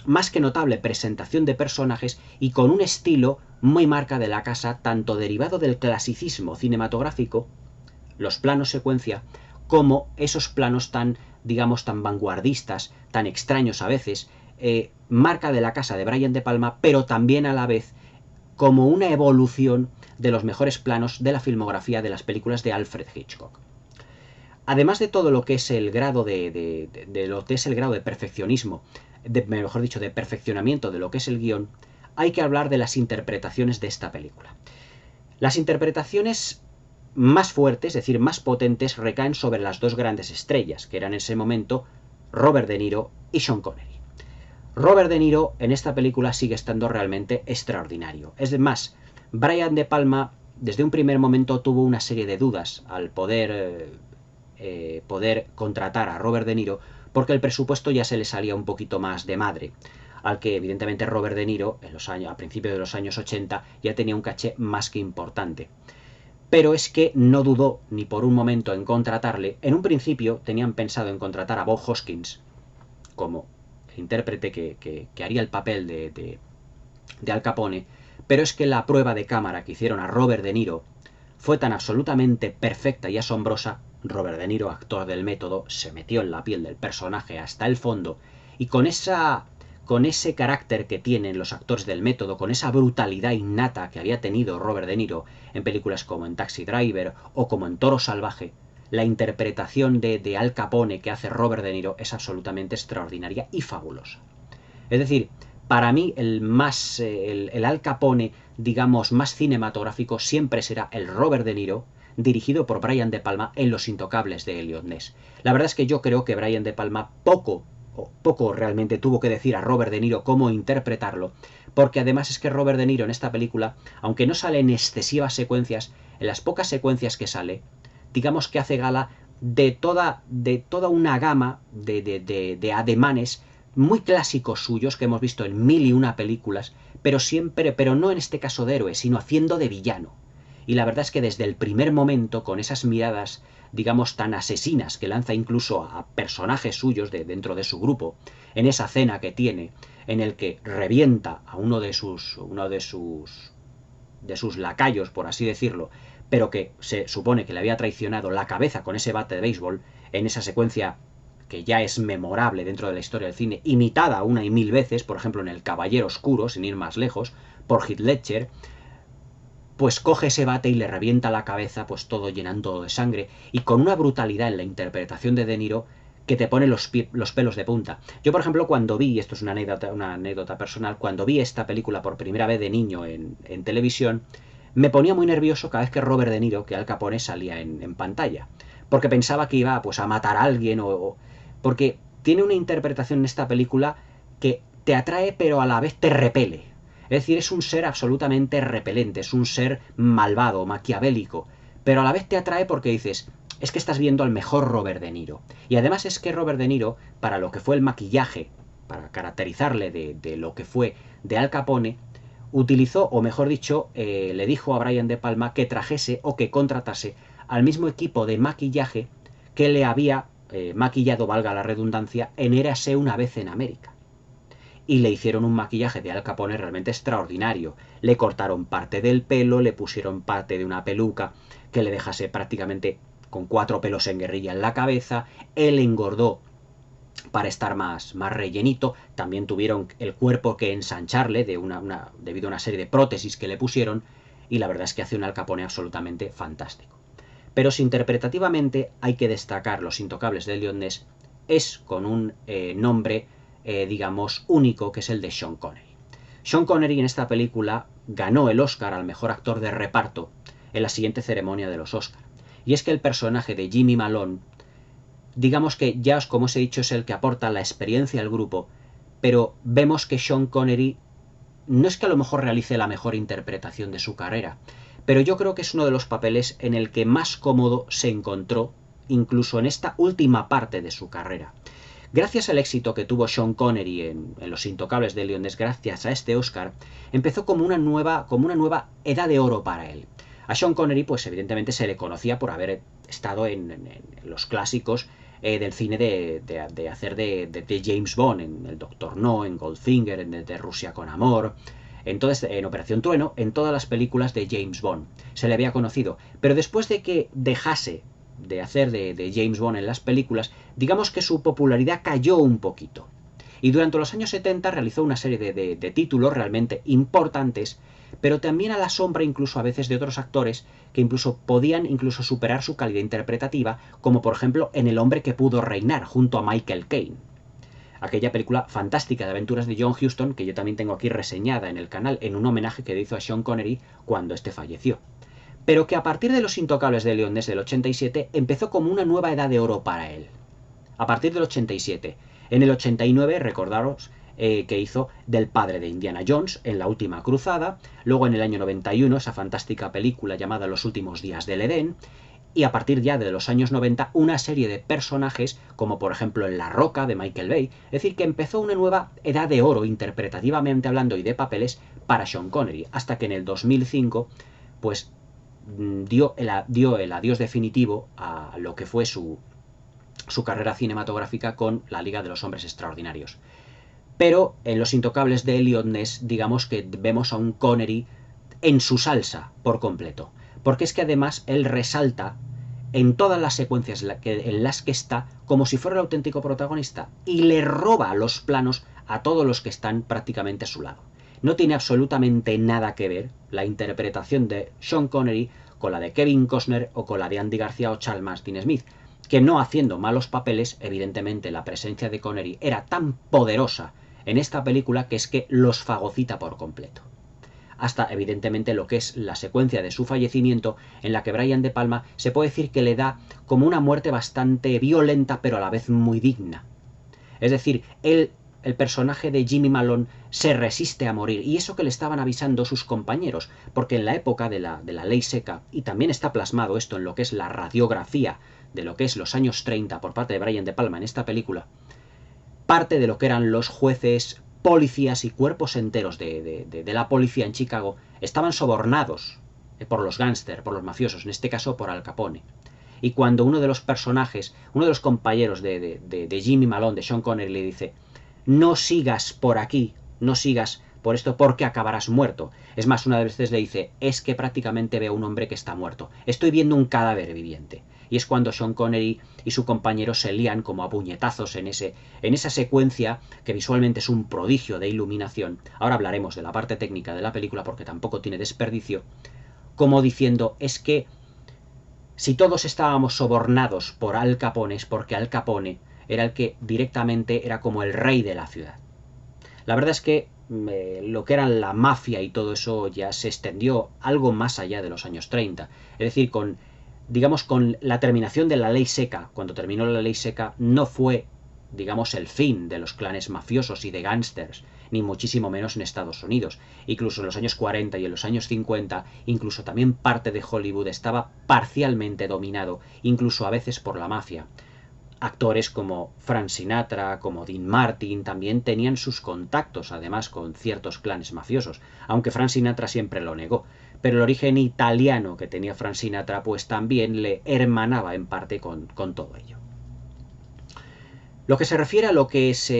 Speaker 1: Más que notable presentación de personajes y con un estilo muy marca de la casa, tanto derivado del clasicismo cinematográfico, los planos secuencia, como esos planos tan, digamos, tan vanguardistas, tan extraños a veces, marca de la casa de Brian De Palma, pero también a la vez como una evolución de los mejores planos de la filmografía de las películas de Alfred Hitchcock. Además de todo lo que es el grado de perfeccionismo, mejor dicho, de perfeccionamiento de lo que es el guión, hay que hablar de las interpretaciones de esta película. Las interpretaciones más fuertes, es decir, más potentes, recaen sobre las 2 grandes estrellas, que eran en ese momento Robert De Niro y Sean Connery. Robert De Niro en esta película sigue estando realmente extraordinario. Es más, Brian De Palma desde un primer momento tuvo una serie de dudas al poder contratar a Robert De Niro, porque el presupuesto ya se le salía un poquito más de madre, al que evidentemente Robert De Niro a principios de los años 80 ya tenía un caché más que importante. Pero es que no dudó ni por un momento en contratarle. En un principio tenían pensado en contratar a Bob Hoskins como el intérprete que haría el papel de Al Capone, pero es que la prueba de cámara que hicieron a Robert De Niro fue tan absolutamente perfecta y asombrosa. Robert De Niro, actor del método, se metió en la piel del personaje hasta el fondo, y con ese carácter que tienen los actores del método, con esa brutalidad innata que había tenido Robert De Niro en películas como en Taxi Driver o como en Toro Salvaje, la interpretación de Al Capone que hace Robert De Niro es absolutamente extraordinaria y fabulosa. Es decir, para mí el Al Capone, digamos, más cinematográfico siempre será el Robert De Niro, dirigido por Brian De Palma en Los Intocables de Elliot Ness. La verdad es que yo creo que Brian De Palma poco realmente tuvo que decir a Robert De Niro cómo interpretarlo, porque además es que Robert De Niro en esta película, aunque no sale en excesivas secuencias, en las pocas secuencias que sale, digamos que hace gala de toda una gama de ademanes muy clásicos suyos que hemos visto en mil y una películas, pero no en este caso de héroe, sino haciendo de villano. Y la verdad es que desde el primer momento, con esas miradas, digamos, tan asesinas que lanza incluso a personajes suyos dentro de su grupo, en esa cena que tiene, en el que revienta a uno de sus lacayos, por así decirlo, pero que se supone que le había traicionado la cabeza con ese bate de béisbol, en esa secuencia que ya es memorable dentro de la historia del cine, imitada una y mil veces, por ejemplo en El Caballero Oscuro, sin ir más lejos, por Heath Ledger, pues coge ese bate y le revienta la cabeza, pues todo llenando de sangre, y con una brutalidad en la interpretación de De Niro que te pone los pelos de punta. Yo, por ejemplo, cuando vi, esto es una anécdota personal, cuando vi esta película por primera vez de niño en televisión, me ponía muy nervioso cada vez que Robert De Niro, que Al Capone, salía en pantalla, porque pensaba que iba pues a matar a alguien porque tiene una interpretación en esta película que te atrae pero a la vez te repele. Es decir, es un ser absolutamente repelente, es un ser malvado, maquiavélico, pero a la vez te atrae porque dices, es que estás viendo al mejor Robert De Niro. Y además es que Robert De Niro, para lo que fue el maquillaje, para caracterizarle de lo que fue de Al Capone, utilizó, o mejor dicho, le dijo a Brian De Palma que trajese o que contratase al mismo equipo de maquillaje que le había maquillado, valga la redundancia, en Érase una vez en América. Y le hicieron un maquillaje de Al Capone realmente extraordinario. Le cortaron parte del pelo, le pusieron parte de una peluca que le dejase prácticamente con 4 pelos en guerrilla en la cabeza. Él engordó para estar más rellenito. También tuvieron el cuerpo que ensancharle debido a una serie de prótesis que le pusieron. Y la verdad es que hace un Al Capone absolutamente fantástico. Pero si interpretativamente hay que destacar Los Intocables de Elliot Ness, es con un nombre digamos, único, que es el de Sean Connery. Sean Connery en esta película ganó el Oscar al mejor actor de reparto en la siguiente ceremonia de los Oscar. Y es que el personaje de Jimmy Malone, digamos que ya, como os he dicho, es el que aporta la experiencia al grupo, pero vemos que Sean Connery no es que a lo mejor realice la mejor interpretación de su carrera, pero yo creo que es uno de los papeles en el que más cómodo se encontró, incluso en esta última parte de su carrera. Gracias al éxito que tuvo Sean Connery en Los Intocables de Elliot Ness, gracias a este Oscar, empezó como una nueva edad de oro para él. A Sean Connery, pues evidentemente se le conocía por haber estado en los clásicos del cine de hacer de James Bond, en El Doctor No, en Goldfinger, en De Rusia con Amor, entonces en Operación Trueno, en todas las películas de James Bond. Se le había conocido. Pero después de que dejase de hacer de James Bond en las películas, digamos que su popularidad cayó un poquito. Y durante los años 70 realizó una serie de títulos realmente importantes, pero también a la sombra incluso a veces de otros actores que incluso podían superar su calidad interpretativa, como por ejemplo en El hombre que pudo reinar, junto a Michael Caine. Aquella película fantástica de aventuras de John Huston, que yo también tengo aquí reseñada en el canal, en un homenaje que le hizo a Sean Connery cuando este falleció. Pero que a partir de Los Intocables de Elliot Ness del 87 empezó como una nueva edad de oro para él. A partir del 87. En el 89, recordaros que hizo del padre de Indiana Jones en La Última Cruzada, luego en el año 91 esa fantástica película llamada Los Últimos Días del Edén, y a partir ya de los años 90 una serie de personajes como por ejemplo en La Roca de Michael Bay. Es decir, que empezó una nueva edad de oro interpretativamente hablando y de papeles para Sean Connery, hasta que en el 2005 pues dio el adiós definitivo a lo que fue su carrera cinematográfica con La Liga de los Hombres Extraordinarios. Pero en Los Intocables de Elliot Ness, digamos que vemos a un Connery en su salsa por completo, porque es que además él resalta en todas las secuencias en las que está como si fuera el auténtico protagonista y le roba los planos a todos los que están prácticamente a su lado. No tiene absolutamente nada que ver la interpretación de Sean Connery con la de Kevin Costner o con la de Andy García o Charles Martin Smith, que no haciendo malos papeles, evidentemente la presencia de Connery era tan poderosa en esta película que es que los fagocita por completo. Hasta evidentemente lo que es la secuencia de su fallecimiento, en la que Brian De Palma se puede decir que le da como una muerte bastante violenta pero a la vez muy digna. Es decir, el personaje de Jimmy Malone se resiste a morir, y eso que le estaban avisando sus compañeros, porque en la época de la ley seca, y también está plasmado esto en lo que es la radiografía de lo que es los años 30 por parte de Brian De Palma en esta película, parte de lo que eran los jueces, policías y cuerpos enteros de la policía en Chicago estaban sobornados por los gángsters, por los mafiosos, en este caso por Al Capone. Y cuando uno de los personajes, uno de los compañeros de Jimmy Malone, de Sean Connery, le dice: no sigas por aquí, no sigas por esto porque acabarás muerto. Es más, una de las veces le dice: es que prácticamente veo un hombre que está muerto, estoy viendo un cadáver viviente. Y es cuando Sean Connery y su compañero se lían como a puñetazos en esa secuencia que visualmente es un prodigio de iluminación. Ahora hablaremos de la parte técnica de la película porque tampoco tiene desperdicio. Como diciendo, es que si todos estábamos sobornados por Al Capone es porque Al Capone era el que directamente era como el rey de la ciudad. La verdad es que lo que era la mafia y todo eso ya se extendió algo más allá de los años 30. Es decir, con la terminación de la ley seca, cuando terminó la ley seca, no fue, el fin de los clanes mafiosos y de gángsters, ni muchísimo menos en Estados Unidos. Incluso en los años 40 y en los años 50, incluso también parte de Hollywood estaba parcialmente dominado, incluso a veces por la mafia. Actores como Frank Sinatra, como Dean Martin, también tenían sus contactos, además, con ciertos clanes mafiosos, aunque Frank Sinatra siempre lo negó. Pero el origen italiano que tenía Frank Sinatra, pues también le hermanaba en parte con todo ello. Lo que se refiere a lo que es,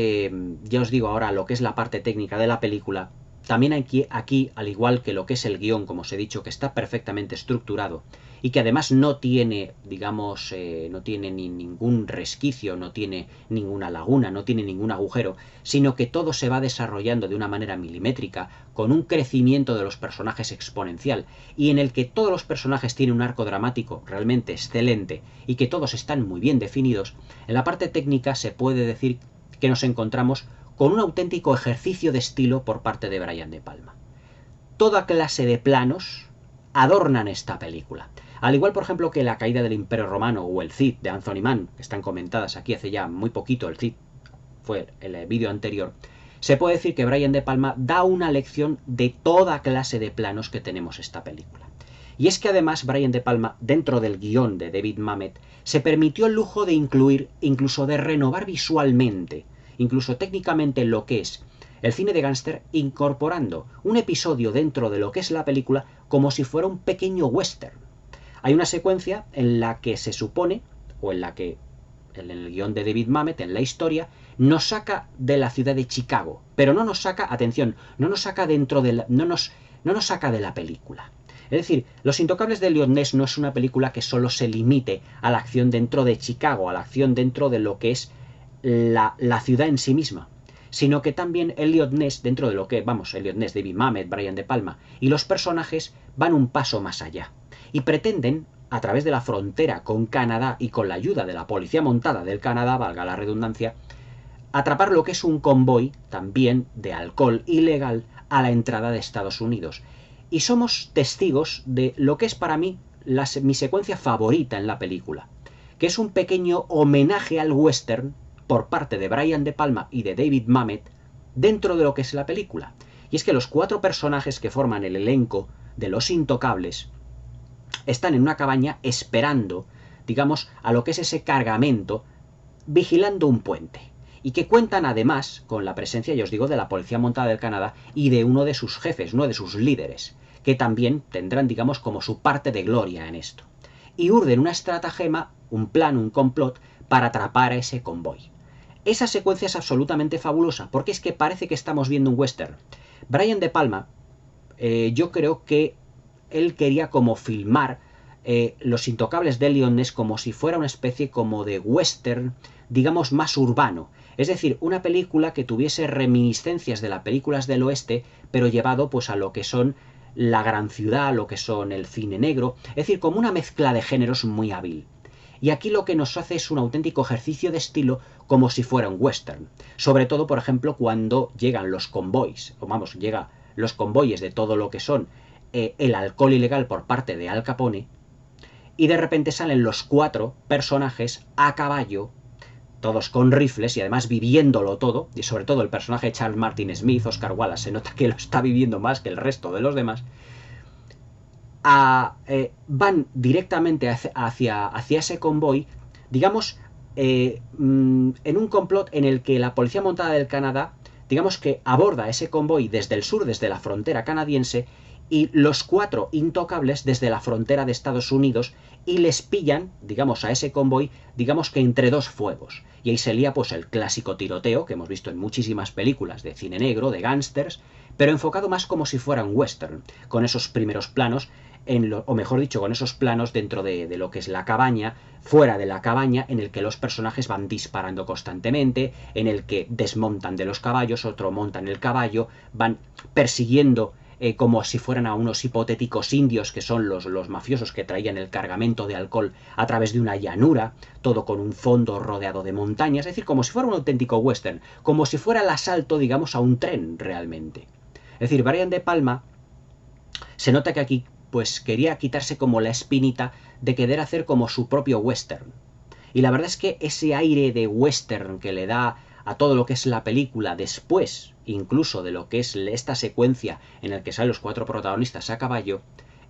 Speaker 1: ya os digo ahora, lo que es la parte técnica de la película, también aquí, al igual que lo que es el guión, como os he dicho, que está perfectamente estructurado y que además no tiene, no tiene ni ningún resquicio, no tiene ninguna laguna, no tiene ningún agujero, sino que todo se va desarrollando de una manera milimétrica, con un crecimiento de los personajes exponencial, y en el que todos los personajes tienen un arco dramático realmente excelente y que todos están muy bien definidos. En la parte técnica se puede decir que nos encontramos con un auténtico ejercicio de estilo por parte de Brian De Palma. Toda clase de planos adornan esta película. Al igual, por ejemplo, que La caída del Imperio Romano o El Cid de Anthony Mann, que están comentadas aquí hace ya muy poquito, El Cid fue el vídeo anterior, se puede decir que Brian De Palma da una lección de toda clase de planos que tenemos esta película. Y es que además Brian De Palma, dentro del guión de David Mamet, se permitió el lujo de incluir, incluso de renovar visualmente, incluso técnicamente, lo que es el cine de gángster, incorporando un episodio dentro de lo que es la película como si fuera un pequeño western. Hay una secuencia en la que se supone, o en la que en el guión de David Mamet, en la historia, nos saca de la ciudad de Chicago, pero no nos saca, atención, no nos saca no nos saca de la película. Es decir, Los Intocables de Elliot Ness no es una película que solo se limite a la acción dentro de Chicago, a la acción dentro de lo que es la ciudad en sí misma, sino que también Elliot Ness, dentro de lo que, Elliot Ness, David Mamet, Brian De Palma, y los personajes van un paso más allá, y pretenden, a través de la frontera con Canadá y con la ayuda de la policía montada del Canadá, valga la redundancia, atrapar lo que es un convoy, también de alcohol ilegal, a la entrada de Estados Unidos. Y somos testigos de lo que es para mí mi secuencia favorita en la película, que es un pequeño homenaje al western por parte de Brian De Palma y de David Mamet dentro de lo que es la película. Y es que los 4 personajes que forman el elenco de Los Intocables están en una cabaña esperando, a lo que es ese cargamento, vigilando un puente. Y que cuentan además con la presencia, ya os digo, de la policía montada del Canadá y de uno de sus jefes, uno de sus líderes, que también tendrán, como su parte de gloria en esto. Y urden una estratagema, un plan, un complot, para atrapar a ese convoy. Esa secuencia es absolutamente fabulosa, porque es que parece que estamos viendo un western. Brian De Palma, yo creo que él quería como filmar Los Intocables de Elliot Ness como si fuera una especie como de western, más urbano. Es decir, una película que tuviese reminiscencias de las películas del oeste, pero llevado pues a lo que son la gran ciudad, lo que son el cine negro, es decir, como una mezcla de géneros muy hábil. Y aquí lo que nos hace es un auténtico ejercicio de estilo como si fuera un western. Sobre todo, por ejemplo, cuando llegan los convoys, o vamos, llega los convoyes de todo lo que son el alcohol ilegal por parte de Al Capone, y de repente salen los 4 personajes a caballo, todos con rifles y además viviéndolo todo, y sobre todo el personaje de Charles Martin Smith, Oscar Wallace, se nota que lo está viviendo más que el resto de los demás, van directamente hacia ese convoy, digamos, en un complot en el que la Policía Montada del Canadá, digamos que aborda ese convoy desde el sur, desde la frontera canadiense, y los 4 intocables desde la frontera de Estados Unidos, y les pillan, digamos, a ese convoy, digamos que entre 2 fuegos. Y ahí se lía pues el clásico tiroteo que hemos visto en muchísimas películas de cine negro, de gángsters, pero enfocado más como si fuera un western, con esos primeros planos, o mejor dicho, con esos planos dentro de lo que es la cabaña, fuera de la cabaña, en el que los personajes van disparando constantemente, en el que desmontan de los caballos, otro monta en el caballo, van persiguiendo como si fueran a unos hipotéticos indios que son los mafiosos que traían el cargamento de alcohol a través de una llanura, todo con un fondo rodeado de montañas, es decir, como si fuera un auténtico western, como si fuera el asalto, digamos, a un tren realmente. Es decir, Brian De Palma se nota que aquí pues quería quitarse como la espinita de querer hacer como su propio western. Y la verdad es que ese aire de western que le da a todo lo que es la película después, incluso de lo que es esta secuencia en la que salen los 4 protagonistas a caballo,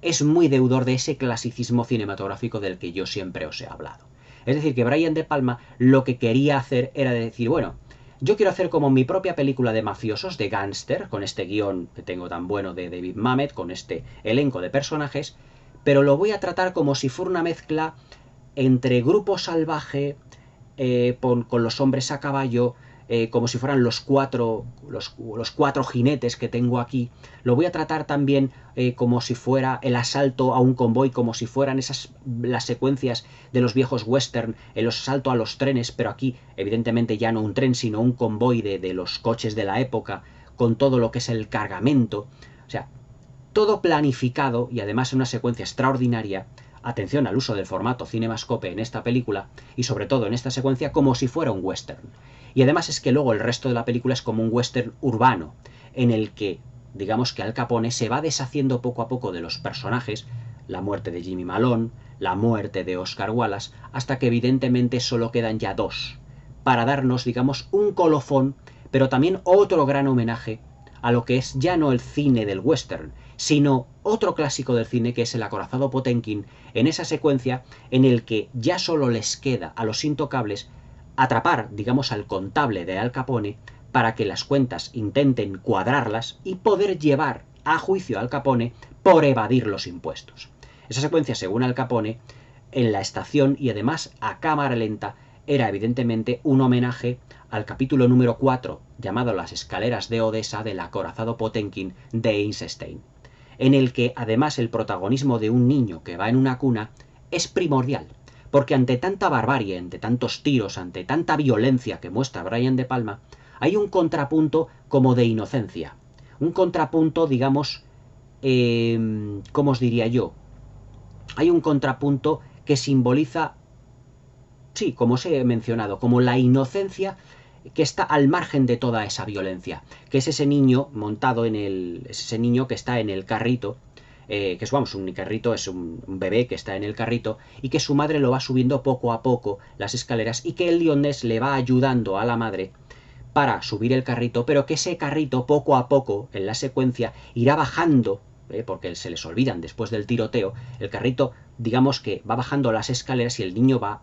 Speaker 1: es muy deudor de ese clasicismo cinematográfico del que yo siempre os he hablado. Es decir, que Brian De Palma lo que quería hacer era decir, bueno, yo quiero hacer como mi propia película de mafiosos, de gángster, con este guión que tengo tan bueno de David Mamet, con este elenco de personajes, pero lo voy a tratar como si fuera una mezcla entre Grupo Salvaje, con los hombres a caballo, como si fueran los cuatro jinetes que tengo aquí. Lo voy a tratar también como si fuera el asalto a un convoy, como si fueran las secuencias de los viejos western, el asalto a los trenes, pero aquí evidentemente ya no un tren, sino un convoy de los coches de la época, con todo lo que es el cargamento. O sea, todo planificado y además en una secuencia extraordinaria. Atención al uso del formato CinemaScope en esta película y sobre todo en esta secuencia como si fuera un western. Y además es que luego el resto de la película es como un western urbano, en el que, digamos que Al Capone se va deshaciendo poco a poco de los personajes, la muerte de Jimmy Malone, la muerte de Oscar Wallace, hasta que evidentemente solo quedan ya 2, para darnos, digamos, un colofón, pero también otro gran homenaje a lo que es ya no el cine del western, sino otro clásico del cine que es El acorazado Potemkin, en esa secuencia en el que ya solo les queda a los intocables atrapar, digamos, al contable de Al Capone para que las cuentas intenten cuadrarlas y poder llevar a juicio a Al Capone por evadir los impuestos. Esa secuencia, según Al Capone, en la estación y además a cámara lenta, era evidentemente un homenaje al capítulo número 4, llamado Las escaleras de Odessa del acorazado Potemkin de Eisenstein, en el que además el protagonismo de un niño que va en una cuna es primordial, porque ante tanta barbarie, ante tantos tiros, ante tanta violencia que muestra Brian De Palma, hay un contrapunto como de inocencia, un contrapunto, digamos, ¿cómo os diría yo? Hay un contrapunto que simboliza, sí, como os he mencionado, como la inocencia que está al margen de toda esa violencia, que es ese niño montado en ese niño que está en el carrito, que es, vamos, un carrito, es un bebé que está en el carrito y que su madre lo va subiendo poco a poco las escaleras y que el liondés le va ayudando a la madre para subir el carrito, pero que ese carrito poco a poco en la secuencia irá bajando, porque se les olvidan después del tiroteo, el carrito, digamos que va bajando las escaleras y el niño va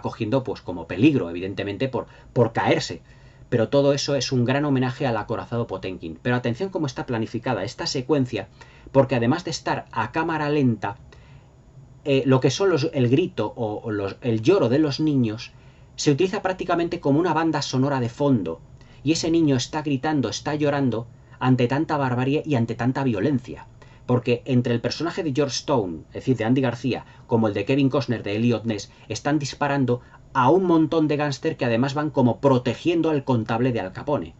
Speaker 1: cogiendo pues como peligro, evidentemente, por caerse. Pero todo eso es un gran homenaje al acorazado Potemkin. Pero atención cómo está planificada esta secuencia, porque además de estar a cámara lenta, lo que son el grito o el lloro de los niños se utiliza prácticamente como una banda sonora de fondo. Y ese niño está gritando, está llorando ante tanta barbarie y ante tanta violencia. Porque entre el personaje de George Stone, es decir, de Andy García, como el de Kevin Costner, de Elliot Ness, están disparando a un montón de gángster que además van como protegiendo al contable de Al Capone.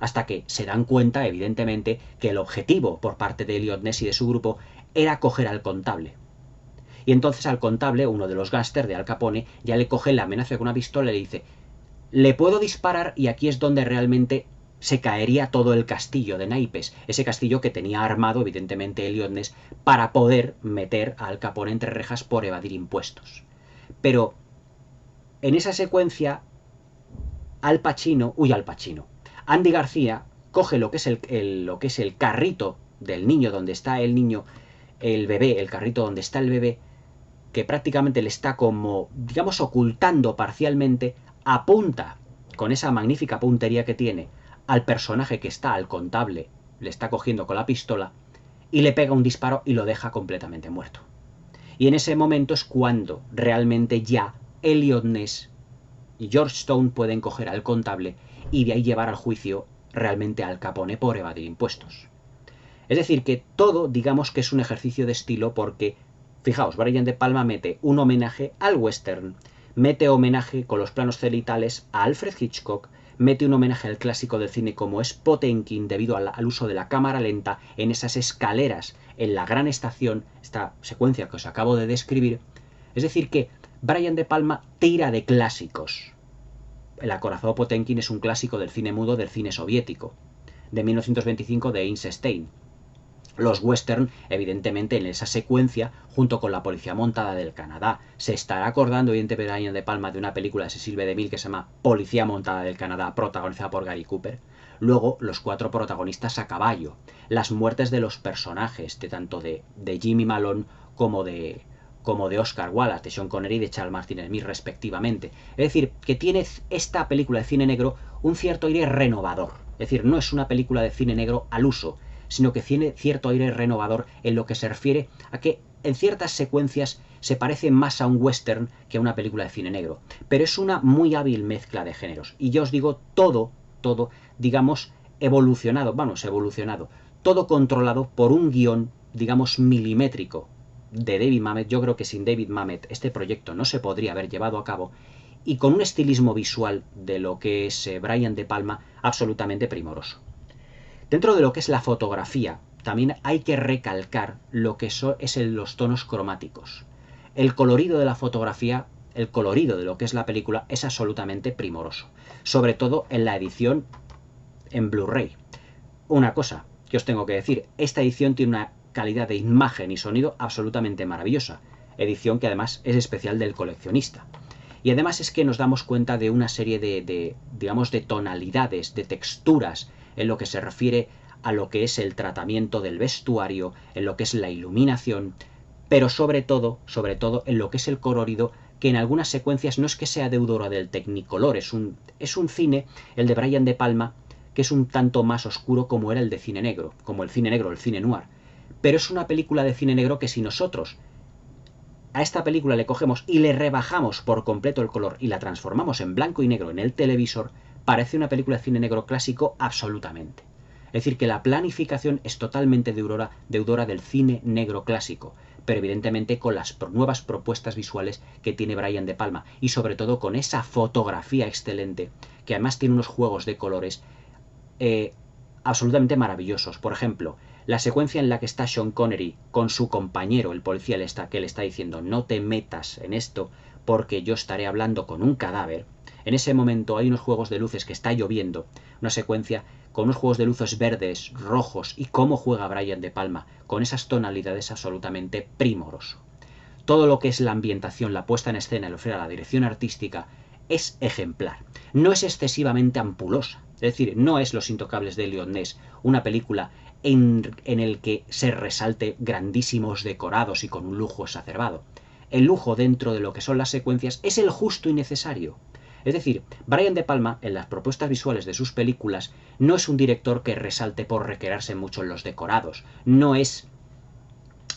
Speaker 1: hasta que se dan cuenta, evidentemente, que el objetivo por parte de Eliot Ness y de su grupo era coger al contable. Y entonces al contable, uno de los gángsters de Al Capone, ya le coge la amenaza con una pistola y le dice: le puedo disparar, y aquí es donde realmente se caería todo el castillo de naipes, ese castillo que tenía armado evidentemente Eliot Ness para poder meter a Al Capone entre rejas por evadir impuestos. Pero en esa secuencia Al Pacino, Andy García coge lo que es el carrito del niño, donde está el niño, el bebé, el carrito donde está el bebé, que prácticamente le está como, digamos, ocultando parcialmente, apunta con esa magnífica puntería que tiene al personaje que está, al contable, le está cogiendo con la pistola y le pega un disparo y lo deja completamente muerto. Y en ese momento es cuando realmente ya Eliot Ness y George Stone pueden coger al contable y de ahí llevar al juicio realmente a Al Capone por evadir impuestos. Es decir, que todo, digamos que es un ejercicio de estilo, porque fijaos, Brian De Palma mete un homenaje al western, mete homenaje con los planos cenitales a Alfred Hitchcock, mete un homenaje al clásico del cine como es Potemkin debido al uso de la cámara lenta en esas escaleras en la gran estación, esta secuencia que os acabo de describir. Es decir, que Brian De Palma tira de clásicos. El acorazado Potemkin es un clásico del cine mudo del cine soviético, de 1925 de Eisenstein. Los western, evidentemente, en esa secuencia, junto con la policía montada del Canadá. Se estará acordando, evidentemente, Brian De Palma de una película de Cecil B. DeMille que se llama Policía montada del Canadá, protagonizada por Gary Cooper. Luego, los 4 protagonistas a caballo. Las muertes de los personajes, tanto de Jimmy Malone como de Oscar Wallace, de Sean Connery y de Charles Martin Smith, respectivamente. Es decir, que tiene esta película de cine negro un cierto aire renovador. Es decir, no es una película de cine negro al uso, sino que tiene cierto aire renovador en lo que se refiere a que en ciertas secuencias se parece más a un western que a una película de cine negro. Pero es una muy hábil mezcla de géneros. Y ya os digo, todo, digamos, evolucionado, todo controlado por un guión, digamos, milimétrico de David Mamet. Yo creo que sin David Mamet este proyecto no se podría haber llevado a cabo, y con un estilismo visual de lo que es Brian De Palma absolutamente primoroso. Dentro de lo que es la fotografía, también hay que recalcar lo que es los tonos cromáticos. El colorido de la fotografía, el colorido de lo que es la película es absolutamente primoroso, sobre todo en la edición en Blu-ray. Una cosa que os tengo que decir, esta edición tiene una calidad de imagen y sonido absolutamente maravillosa, edición que además es especial del coleccionista. Y además es que nos damos cuenta de una serie digamos, de tonalidades, de texturas, en lo que se refiere a lo que es el tratamiento del vestuario, en lo que es la iluminación, pero sobre todo en lo que es el colorido, que en algunas secuencias no es que sea deudora del Technicolor, es un cine, el de Brian De Palma, que es un tanto más oscuro como era el de cine negro, como el cine negro, el cine noir. Pero es una película de cine negro que si nosotros a esta película le cogemos y le rebajamos por completo el color y la transformamos en blanco y negro en el televisor, parece una película de cine negro clásico absolutamente. Es decir, que la planificación es totalmente deudora del cine negro clásico, pero evidentemente con las nuevas propuestas visuales que tiene Brian De Palma, y sobre todo con esa fotografía excelente, que además tiene unos juegos de colores absolutamente maravillosos. Por ejemplo, la secuencia en la que está Sean Connery con su compañero, el policía, que le está diciendo: no te metas en esto porque yo estaré hablando con un cadáver. En ese momento hay unos juegos de luces, que está lloviendo, una secuencia con unos juegos de luces verdes, rojos, y cómo juega Brian De Palma con esas tonalidades absolutamente primoroso. Todo lo que es la ambientación, la puesta en escena, la dirección artística es ejemplar. No es excesivamente ampulosa, es decir, no es Los Intocables de Eliot Ness, una película en el que se resalte grandísimos decorados y con un lujo exacerbado. El lujo dentro de lo que son las secuencias es el justo y necesario. Es decir, Brian De Palma, en las propuestas visuales de sus películas, no es un director que resalte por recrearse mucho en los decorados. No es,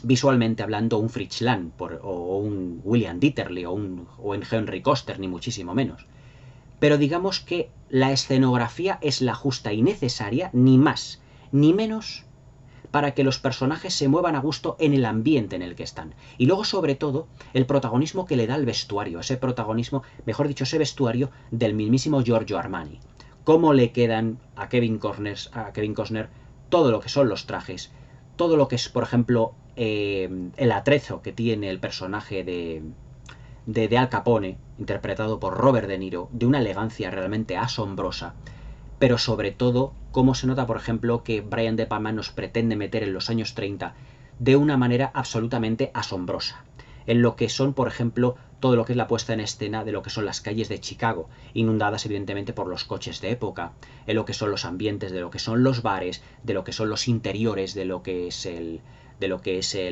Speaker 1: visualmente hablando, un Fritz Lang o un William Dieterle o un Henry Koster, ni muchísimo menos. Pero digamos que la escenografía es la justa y necesaria, ni más ni menos, para que los personajes se muevan a gusto en el ambiente en el que están. Y luego, sobre todo, el protagonismo que le da el vestuario, ese protagonismo, mejor dicho, ese vestuario del mismísimo Giorgio Armani. cómo le quedan a Kevin Costner todo lo que son los trajes, todo lo que es, por ejemplo, el atrezo que tiene el personaje de Al Capone, interpretado por Robert De Niro, de una elegancia realmente asombrosa, pero sobre todo cómo se nota, por ejemplo, que Brian De Palma nos pretende meter en los años 30 de una manera absolutamente asombrosa, en lo que son, por ejemplo, todo lo que es la puesta en escena de lo que son las calles de Chicago, inundadas evidentemente por los coches de época, en lo que son los ambientes, de lo que son los bares, de lo que son los interiores, de lo que es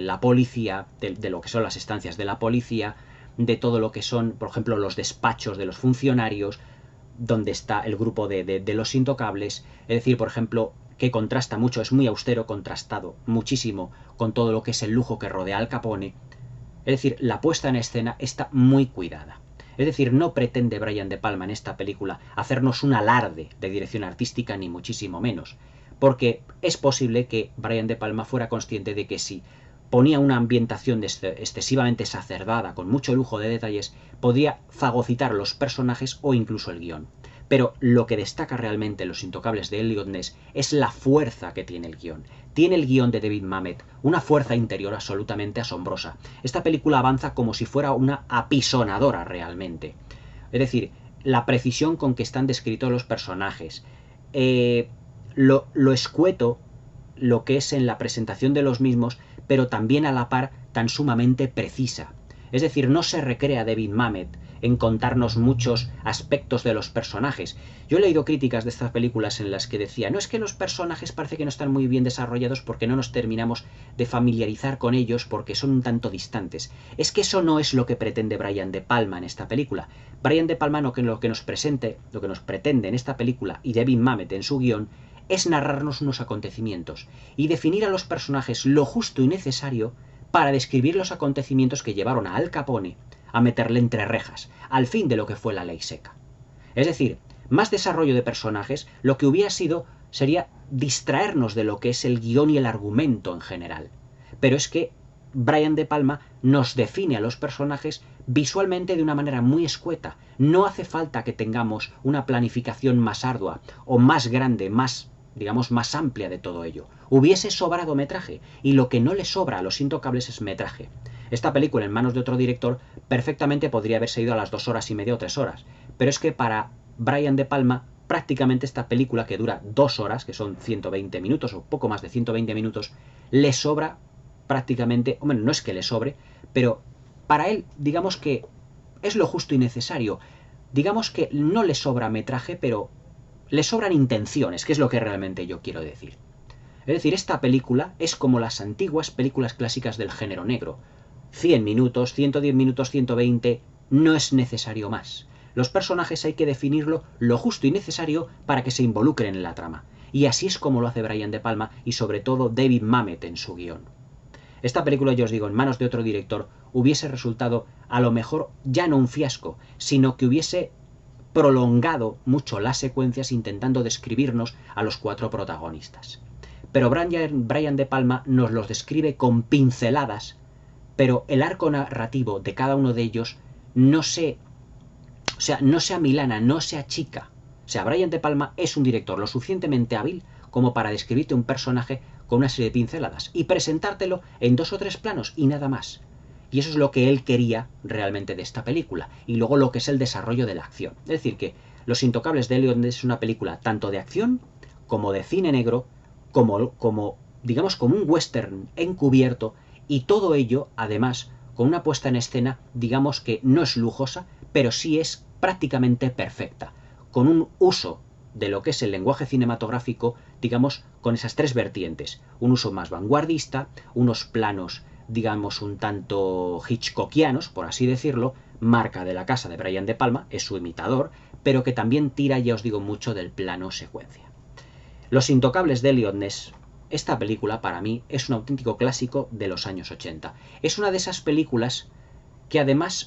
Speaker 1: la policía, de lo que son las estancias de la policía, de todo lo que son, por ejemplo, los despachos de los funcionarios, donde está el grupo de los intocables, es decir, por ejemplo, que contrasta mucho, es muy austero, contrastado muchísimo con todo lo que es el lujo que rodea al Capone. Es decir, la puesta en escena está muy cuidada. Es decir, no pretende Brian De Palma en esta película hacernos un alarde de dirección artística, ni muchísimo menos, porque es posible que Brian De Palma fuera consciente de que si ponía una ambientación excesivamente exacerbada, con mucho lujo de detalles, podría fagocitar los personajes o incluso el guión. Pero lo que destaca realmente Los Intocables de Eliot Ness es la fuerza que tiene el guión. Tiene el guión de David Mamet una fuerza interior absolutamente asombrosa. Esta película avanza como si fuera una apisonadora realmente. Es decir, la precisión con que están descritos los personajes, lo escueto, lo que es en la presentación de los mismos, pero también a la par tan sumamente precisa. Es decir, no se recrea David Mamet en contarnos muchos aspectos de los personajes. Yo he leído críticas de estas películas en las que decía, no es que los personajes parece que no están muy bien desarrollados porque no nos terminamos de familiarizar con ellos porque son un tanto distantes. Es que eso no es lo que pretende Brian De Palma en esta película. Brian De Palma lo que nos pretende en esta película, y David Mamet en su guión, es narrarnos unos acontecimientos y definir a los personajes lo justo y necesario para describir los acontecimientos que llevaron a Al Capone a meterle entre rejas, al fin de lo que fue la ley seca. Es decir, más desarrollo de personajes, lo que hubiera sido sería distraernos de lo que es el guión y el argumento en general. Pero es que Brian De Palma nos define a los personajes visualmente de una manera muy escueta. No hace falta que tengamos una planificación más ardua o más grande, más amplia de todo ello. Hubiese sobrado metraje, y lo que no le sobra a Los Intocables es metraje. Esta película en manos de otro director perfectamente podría haberse ido a las 2 horas y media o 3 horas, pero es que para Brian De Palma prácticamente esta película, que dura 2 horas, que son 120 minutos o poco más de 120 minutos, le sobra prácticamente, bueno, no es que le sobre, pero para él digamos que es lo justo y necesario. Digamos que no le sobra metraje, pero le sobran intenciones, que es lo que realmente yo quiero decir. Es decir, esta película es como las antiguas películas clásicas del género negro. 100 minutos, 110 minutos, 120, no es necesario más. Los personajes hay que definirlo lo justo y necesario para que se involucren en la trama. Y así es como lo hace Brian De Palma y sobre todo David Mamet en su guión. Esta película, yo os digo, en manos de otro director hubiese resultado a lo mejor ya no un fiasco, sino que hubiese prolongado mucho las secuencias intentando describirnos a los 4 protagonistas. Pero Brian De Palma nos los describe con pinceladas, pero el arco narrativo de cada uno de ellos no se amilana, no se achica. O sea, Brian De Palma es un director lo suficientemente hábil como para describirte un personaje con una serie de pinceladas y presentártelo en 2 o 3 planos y nada más. Y eso es lo que él quería realmente de esta película. Y luego lo que es el desarrollo de la acción. Es decir, que Los Intocables de Eliot Ness es una película tanto de acción como de cine negro, como digamos como un western encubierto, y todo ello, además, con una puesta en escena, digamos que no es lujosa, pero sí es prácticamente perfecta, con un uso de lo que es el lenguaje cinematográfico, digamos, con esas 3 vertientes. Un uso más vanguardista, unos planos, digamos, un tanto hitchcockianos, por así decirlo, marca de la casa de Brian De Palma, es su imitador, pero que también tira, ya os digo, mucho del plano secuencia. Los Intocables de Eliot Ness, esta película para mí es un auténtico clásico de los años 80. Es una de esas películas que además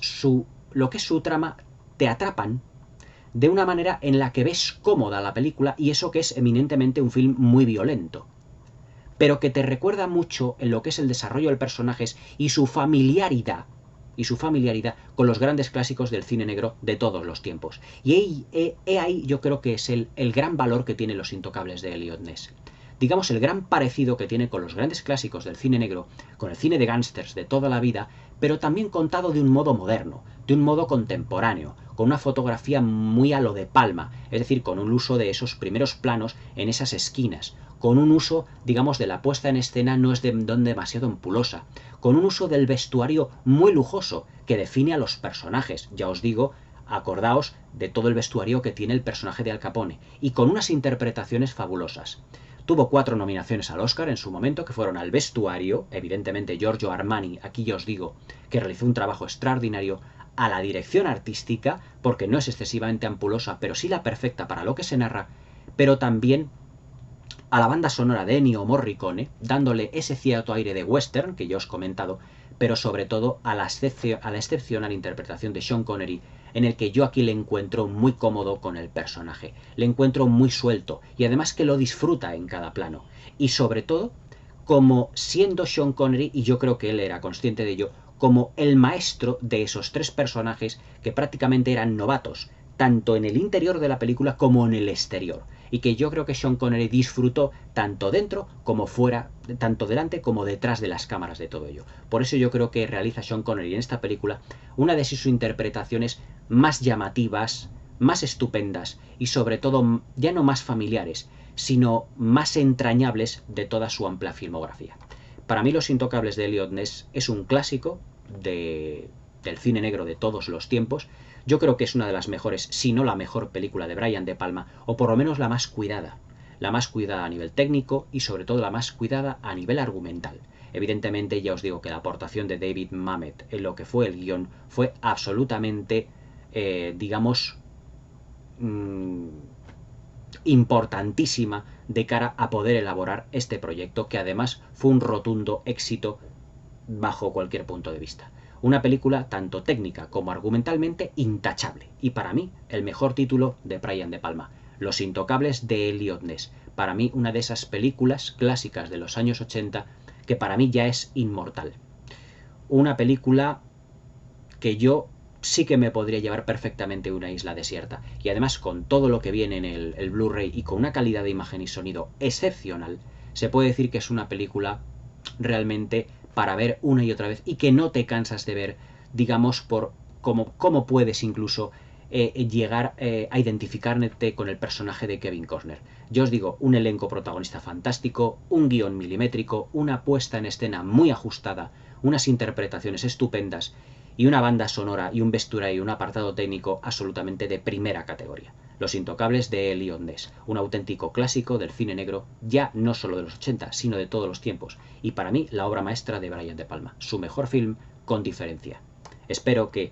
Speaker 1: lo que es su trama te atrapan de una manera en la que ves cómoda la película, y eso que es eminentemente un film muy violento, pero que te recuerda mucho en lo que es el desarrollo de personajes y su familiaridad y su familiaridad con los grandes clásicos del cine negro de todos los tiempos. Y ahí yo creo que es el gran valor que tienen Los Intocables de Eliot Ness. Digamos, el gran parecido que tiene con los grandes clásicos del cine negro, con el cine de gángsters de toda la vida, pero también contado de un modo moderno, de un modo contemporáneo, con una fotografía muy a lo de Palma, es decir, con un uso de esos primeros planos en esas esquinas, con un uso, digamos, de la puesta en escena no es demasiado ampulosa, con un uso del vestuario muy lujoso que define a los personajes, ya os digo, acordaos de todo el vestuario que tiene el personaje de Al Capone, y con unas interpretaciones fabulosas. Tuvo 4 nominaciones al Oscar en su momento, que fueron al vestuario, evidentemente Giorgio Armani, aquí ya os digo, que realizó un trabajo extraordinario, a la dirección artística, porque no es excesivamente ampulosa, pero sí la perfecta para lo que se narra, pero también a la banda sonora de Ennio Morricone, dándole ese cierto aire de western, que ya os he comentado, pero sobre todo a la excepcional interpretación de Sean Connery, en el que yo aquí le encuentro muy cómodo con el personaje, le encuentro muy suelto, y además que lo disfruta en cada plano, y sobre todo, como siendo Sean Connery, y yo creo que él era consciente de ello, como el maestro de esos 3 personajes que prácticamente eran novatos, tanto en el interior de la película como en el exterior, y que yo creo que Sean Connery disfrutó tanto dentro como fuera, tanto delante como detrás de las cámaras de todo ello. Por eso yo creo que realiza Sean Connery en esta película una de sus interpretaciones más llamativas, más estupendas y sobre todo ya no más familiares, sino más entrañables de toda su amplia filmografía. Para mí Los Intocables de Eliot Ness es un clásico del cine negro de todos los tiempos. Yo creo que es una de las mejores, si no la mejor película de Brian De Palma, o por lo menos la más cuidada. La más cuidada a nivel técnico y sobre todo la más cuidada a nivel argumental. Evidentemente ya os digo que la aportación de David Mamet en lo que fue el guión fue absolutamente, digamos, importantísima de cara a poder elaborar este proyecto, que además fue un rotundo éxito bajo cualquier punto de vista. Una película tanto técnica como argumentalmente intachable, y para mí el mejor título de Brian De Palma, Los Intocables de Eliot Ness. Para mí una de esas películas clásicas de los años 80 que para mí ya es inmortal. Una película que yo sí que me podría llevar perfectamente a una isla desierta, y además con todo lo que viene en el Blu-ray y con una calidad de imagen y sonido excepcional, se puede decir que es una película realmente para ver una y otra vez y que no te cansas de ver, digamos, por cómo puedes incluso llegar a identificarte con el personaje de Kevin Costner. Yo os digo, un elenco protagonista fantástico, un guión milimétrico, una puesta en escena muy ajustada, unas interpretaciones estupendas y una banda sonora y un vestuario y un apartado técnico absolutamente de primera categoría. Los Intocables de Eliot Ness, un auténtico clásico del cine negro, ya no solo de los 80, sino de todos los tiempos, y para mí la obra maestra de Brian De Palma, su mejor film con diferencia. Espero que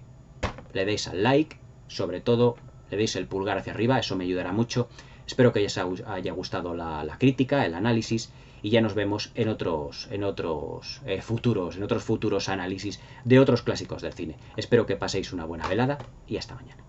Speaker 1: le deis al like, sobre todo le deis el pulgar hacia arriba, eso me ayudará mucho. Espero que os haya gustado la crítica, el análisis, y ya nos vemos en otros futuros análisis de otros clásicos del cine. Espero que paséis una buena velada y hasta mañana.